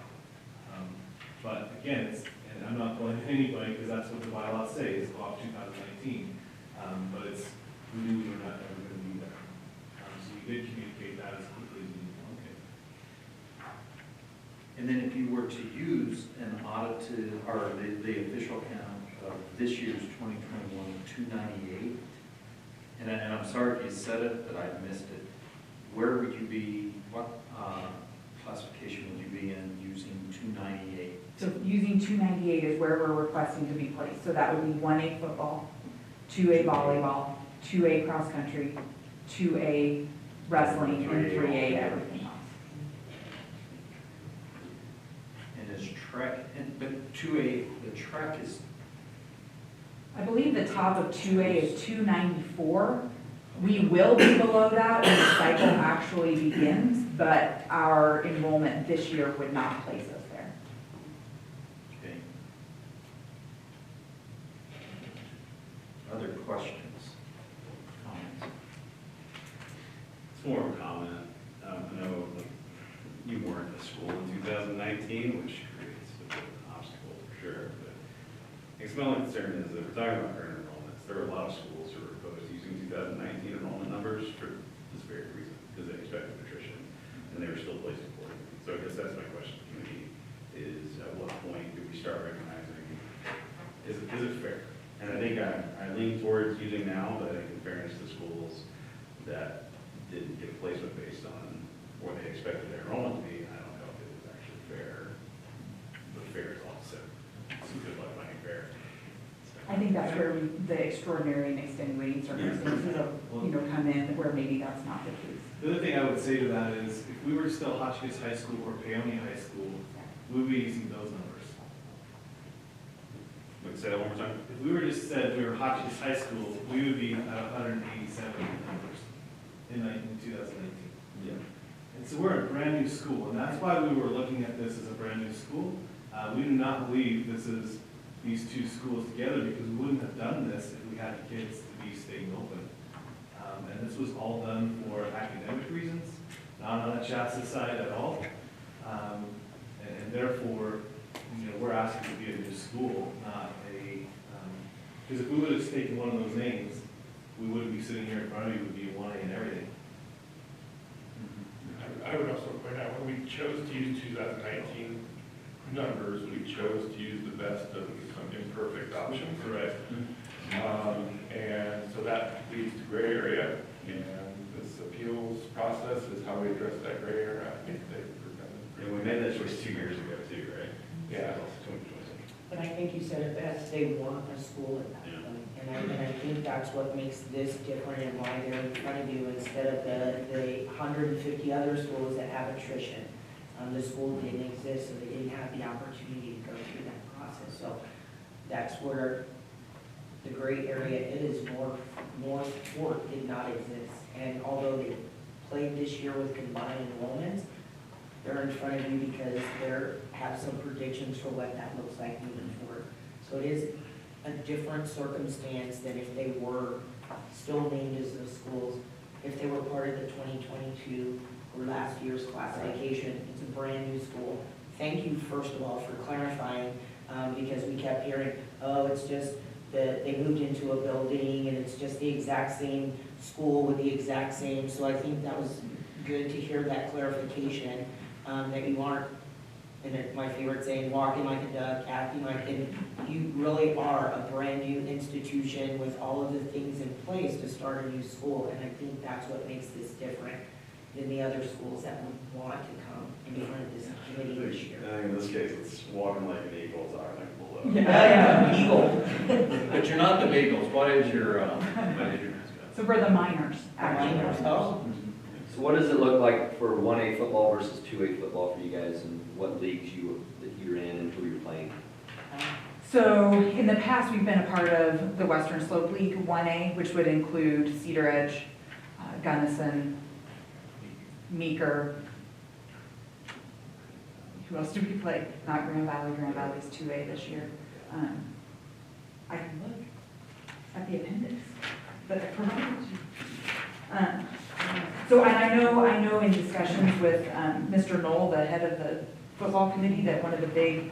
But again, and I'm not blaming anybody because that's what the bylaws say, is CLOC 2019. But we knew we were not ever going to be there. So we did communicate that as quickly as we knew. Okay. And then if you were to use an audited, or the official count of this year's 2021, 298, and I'm sorry if you said it, but I missed it, where would you be, what classification would you be in using 298? So using 298 is where we're requesting to be placed. So that would be 1A football, 2A volleyball, 2A cross country, 2A wrestling, and 3A everything else. And is track, but 2A, the track is, I believe the top of 2A is 294. We will be below that when the cycle actually begins, but our enrollment this year would not place us there. okay. Other questions? Comments? It's more of a comment. I know you weren't at school in 2019, which creates a bit of an obstacle for sure. But I guess my only concern is that we're talking about current enrollments. There are a lot of schools who are opposed to using 2019 enrollment numbers for this very reason, because they expected attrition, and they were still placed accordingly. So I guess that's my question to me, is at what point do we start recognizing, is it fair? And I think I lean towards using now, but I think in fairness to schools that didn't get a placement based on what they expected their enrollment to be, I don't know if it is actually fair. But fair is also some good luck finding fair. I think that's where the extraordinary and extenuating circumstances of, come in, where maybe that's not the case. The other thing I would say to that is, if we were still Hotchkiss High School or Paonia High School, we would be using those numbers. Wait, say that one more time? If we were just said we were Hotchkiss High School, we would be at 187 numbers in 2019. Yeah. And so we're a brand new school, and that's why we were looking at this as a brand new school. We do not believe this is these two schools together, because we wouldn't have done this if we had kids to be staying open. And this was all done for academic reasons, not on the Shasta side at all. And therefore, we're asking to be a new school, not a, because if we would have taken one of those names, we wouldn't be sitting here in front of you, would be 1A and everything. I would also point out, when we chose to use 2019 numbers, we chose to use the best of some imperfect options. Correct. And so that leads to gray area, and this appeals process is how we address that gray area. I think they've presented. And we made that choice 2 years ago too, right? Yeah. But I think you said it best, they want a school at that point. And I think that's what makes this different and why they're in front of you instead of the 150 other schools that have attrition. The school didn't exist, so they didn't have the opportunity to go through that process. So that's where the gray area is. More sport did not exist. And although they played this year with combined enrollments, they're in front of you because they have some predictions for what that looks like moving forward. So it is a different circumstance than if they were still named as the schools. If they were part of the 2022 or last year's classification, it's a brand new school. Thank you, first of all, for clarifying, because we kept hearing, oh, it's just they moved into a building and it's just the exact same school with the exact same, so I think that was good to hear that clarification, that you aren't, and my favorite saying, walking like a duck, acting like, and you really are a brand-new institution with all of the things in place to start a new school, and I think that's what makes this different than the other schools that would want to come in front of this committee this year. I think in this case, it's walking like an eagle, it's our like below. Yeah, eagle. But you're not the Bagels, what is your, So we're the minors, actually. Minors, oh. So what does it look like for 1A football versus 2A football for you guys, and what leagues that you're in and who you're playing? So in the past, we've been a part of the Western Slope League 1A, which would include Cedar Edge, Gunnison, Meeker. Who else do we play? Not Grand Valley. Grand Valley's 2A this year. I can look at the appendix that I provided you. So and I know in discussions with Mr. Knoll, the head of the football committee, that one of the big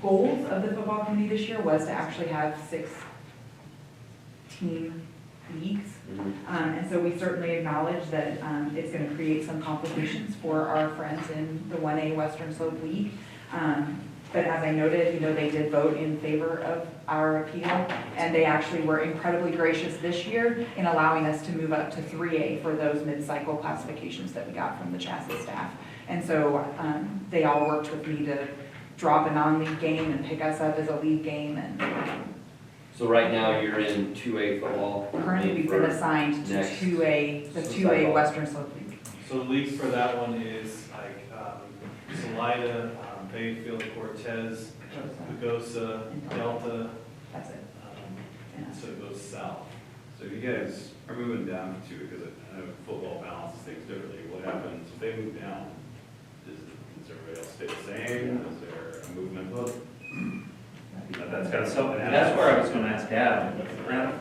goals of the football committee this year was to actually have 6 team leagues. And so we certainly acknowledge that it's going to create some complications for our friends in the 1A Western Slope League. But as I noted, they did vote in favor of our appeal, and they actually were incredibly gracious this year in allowing us to move up to 3A for those mid-cycle classifications that we got from the chassis staff. And so they all worked with me to drop a non-league game and pick us up as a league game. And So right now, you're in 2A football. currently we've been assigned to next 2A, the 2A Western Slope League. So the leagues for that one is like Salida, Bayfield, Cortez, Pagosa, Delta. That's it. So it goes south. So if you guys are moving down to 2, because I know football balances things differently, what happens if they move down? Does everybody else stay the same? Is there a movement? That's kind of something. That's where I was gonna ask Adam. Adam,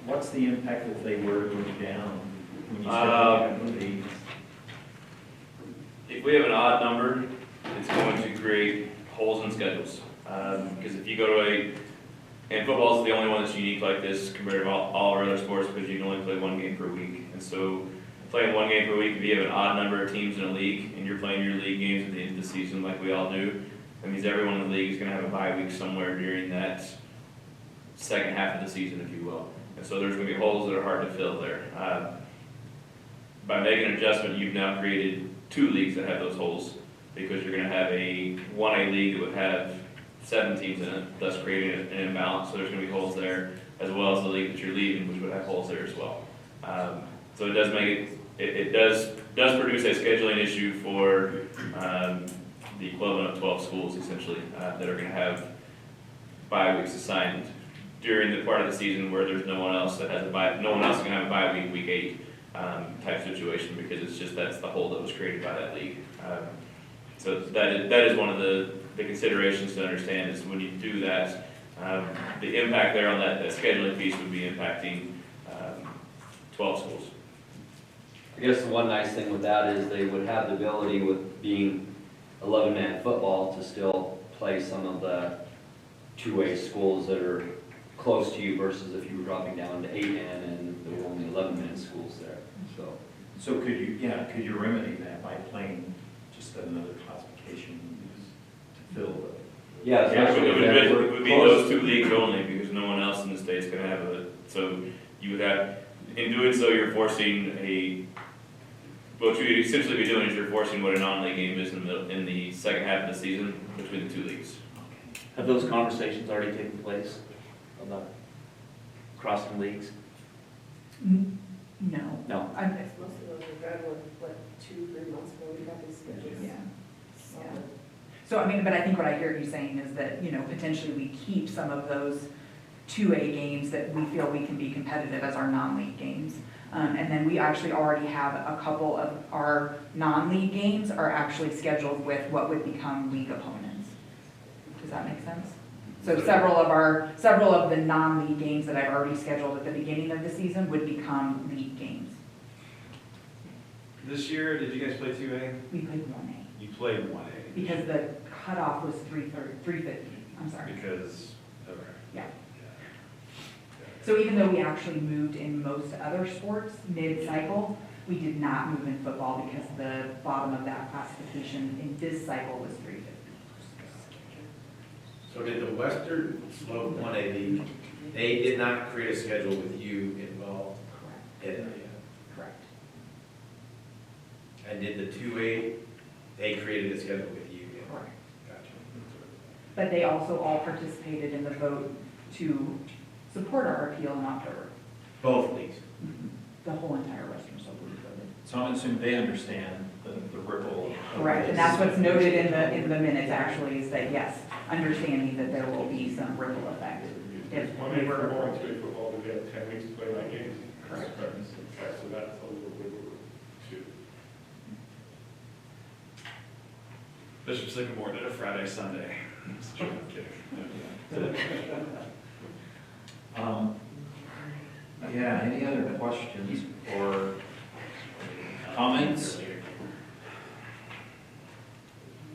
what's the impact if they were to move down? When you start looking at leagues? If we have an odd number, it's going to create holes in schedules. Because if you go to and football is the only one that's unique like this compared to all our other sports, because you can only play 1 game per week. And so playing 1 game per week, if you have an odd number of teams in a league and you're playing your league games at the end of the season like we all do, that means everyone in the league is going to have a bye week somewhere during that second half of the season, if you will. And so there's going to be holes that are hard to fill there. By making an adjustment, you've now created 2 leagues that have those holes, because you're going to have a 1A league that would have 7 teams in it, thus creating an imbalance. So there's going to be holes there, as well as the league that you're leaving, which would have holes there as well. So it does make it does produce a scheduling issue for the equivalent of 12 schools, essentially, that are going to have bye weeks assigned during the part of the season where there's no one else that has a bye. No one else is going to have a bye week, week 8 type situation, because it's just that's the hole that was created by that league. So that is one of the considerations to understand, is when you do that, the impact there on that scheduling piece would be impacting 12 schools. I guess the one nice thing with that is they would have the ability, with being 11-man football, to still play some of the 2A schools that are close to you, versus if you were dropping down to 8-man and there were only 11-man schools there. So could you remedy that by playing just another classification to fill the? Yeah, It would be those 2 leagues only, because no one else in the state's going to have it. So you would have, in doing so, you're forcing what you'd essentially be doing is you're forcing what a non-league game is in the second half of the season between the 2 leagues. Have those conversations already taken place about crossing leagues? No. No. Most of those are done with, 2-3 months ago, we got these schedules. Yeah. So, but I think what I hear you saying is that, potentially we keep some of those 2A games that we feel we can be competitive as our non-league games. And then we actually already have a couple of our non-league games are actually scheduled with what would become league opponents. Does that make sense? So several of the non-league games that I've already scheduled at the beginning of the season would become league games. This year, did you guys play 2A? We played 1A. You played 1A. Because the cutoff was 350, I'm sorry. Because, okay. Yeah. So even though we actually moved in most other sports mid-cycle, we did not move in football because the bottom of that classification in this cycle was 350. So did the Western Slope 1A League, they did not create a schedule with you involved in it? Correct. And did the 2A, they created a schedule with you? Correct. Gotcha. But they also all participated in the vote to support our appeal in October. Both leagues? The whole entire Western Slope League voted. So I'm assuming they understand the ripple. of Correct, this. and that's what's noted in the minutes actually, is that yes, understanding that there will be some ripple effect. If One we day were for more than three football, we have 10 weeks to play 9 games. Correct. Okay, so that's a little bit too. Bishop Sycamore did a Friday, Sunday. Just joking, I'm kidding. Yeah, any other questions or comments?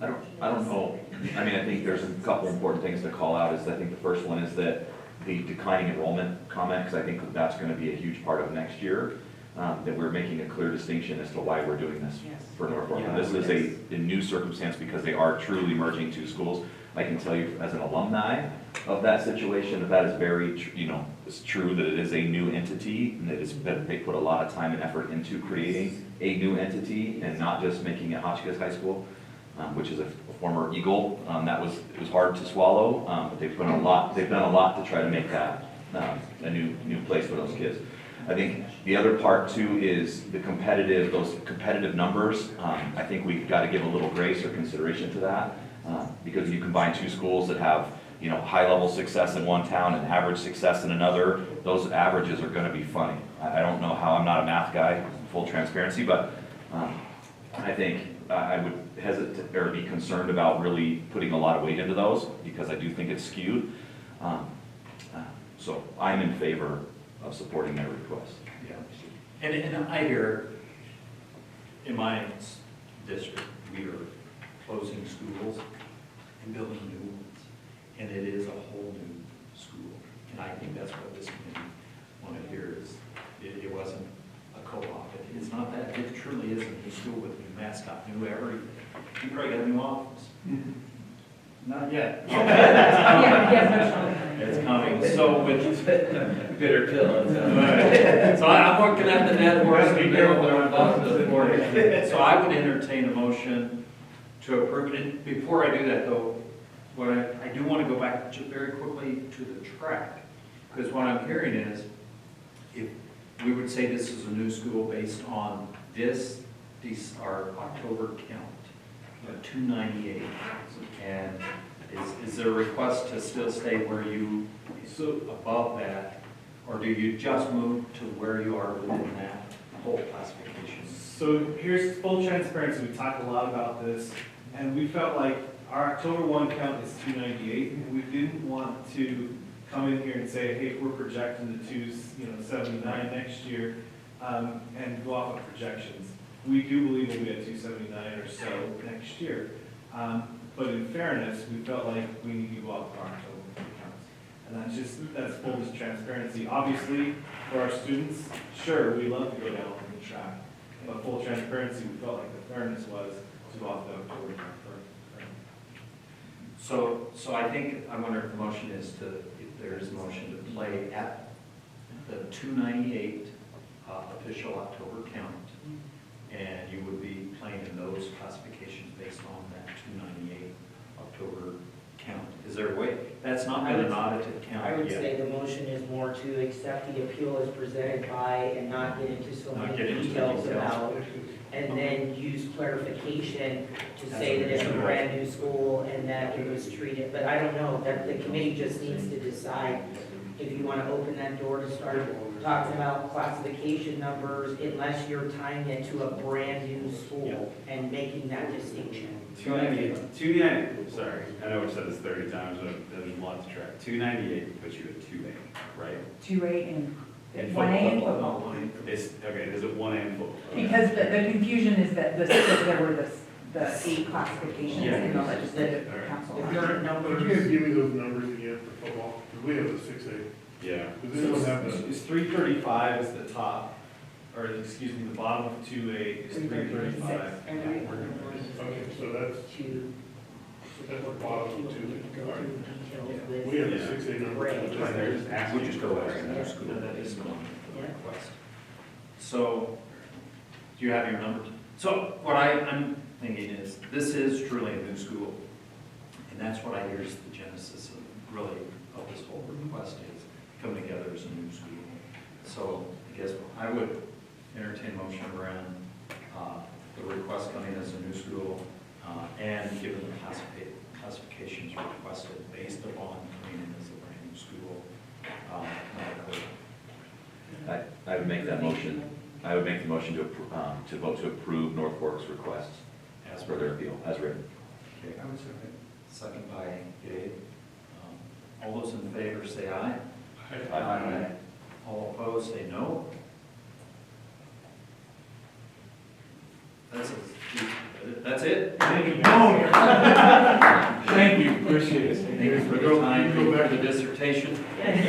I don't know. I mean, I think there's a couple important things to call out. Is I think the first one is that the declining enrollment comment, because I think that's going to be a huge part of next year. That we're making a clear distinction as to why we're doing this for Norfolk. And this is a new circumstance because they are truly merging two schools. I can tell you as an alumni of that situation, that is very, it's true that it is a new entity and that they put a lot of time and effort into creating a new entity and not just making it Hotchkiss High School, which is a former Eagle. It was hard to swallow, but they've done a lot to try to make that a new place for those kids. I think the other part too is those competitive numbers. I think we've got to give a little grace or consideration to that. Because you combine two schools that have, high-level success in one town and average success in another, those averages are going to be funny. I don't know how, I'm not a math guy, full transparency, but I think I would hesitate or be concerned about really putting a lot of weight into those because I do think it's skewed. So I'm in favor of supporting their request. Yeah. And I hear, in my district, we are closing schools and building new ones. And it is a whole new school. And I think that's what this committee wanted to hear is, it wasn't a co-op. It's not that, it truly is a new school with new mascot, new everything. You probably got a new office. Not yet. It's coming. So with Bitter pill. so I'm working at the net horse. So I would entertain a motion to approve it. Before I do that though, I do want to go back very quickly to the track. Because what I'm hearing is, if we would say this is a new school based on our October count, 298. And is there a request to still stay where you, above that? Or do you just move to where you are within that whole classification? So here's full transparency, we talked a lot about this, and we felt like our October 1 count is 298, and we didn't want to come in here and say, hey, we're projecting the 279 next year, and go off of projections. We do believe we'll be at 279 or so next year. But in fairness, we felt like we need to go off our October counts. And that's full transparency. Obviously, for our students, sure, we love to go down on the track. But full transparency, we felt like the fairness was to go off the October count first. So I think, I wonder if the motion is if there's a motion to play at the 298 official October count, and you would be playing in those classifications based on that 298 October count. Is there a way? That's not been an audited count yet. I would say the motion is more to accept the appeal as presented by and not get into so many details about, and then use clarification to say that it's a brand new school and that it was treated, but I don't know, that the committee just needs to decide if you want to open that door to start talking about classification numbers, unless you're tying it to a brand new school and making that distinction. 298, sorry, I know we've said this 30 times, but there's a lot to track. 298 puts you at 2A, right? 2A and And 1A and football. football. Okay, is it 1A and football? Okay. Because the confusion is that there were the 8 classifications in the legislative council. The current number, could you guys give me those numbers again for football? Because we have a 6A. Yeah. Does anyone have the, Is 335 is the top, or excuse me, the bottom of 2A is 335. okay, so that's the bottom of two. All right. We have a 6A number. We'll just go as a new school. That is the one for the request. So, do you have your number? So, what I'm thinking is, this is truly a new school. And that's what I hear is the genesis of really of this whole request is come together as a new school. So, I guess I would entertain a motion around the request coming as a new school and given the classifications requested based upon coming in as a brand new school. I would make that motion. I would make the motion to vote to approve North Fork's requests as per their appeal, as written. Okay. I would second by Gabe. All those in favor say aye. Aye. All opposed say no. That's it. Thank you. Thank you, appreciate it. Thank you for the time, thank you for the dissertation. Thank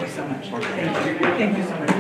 you so much. Thank you so much.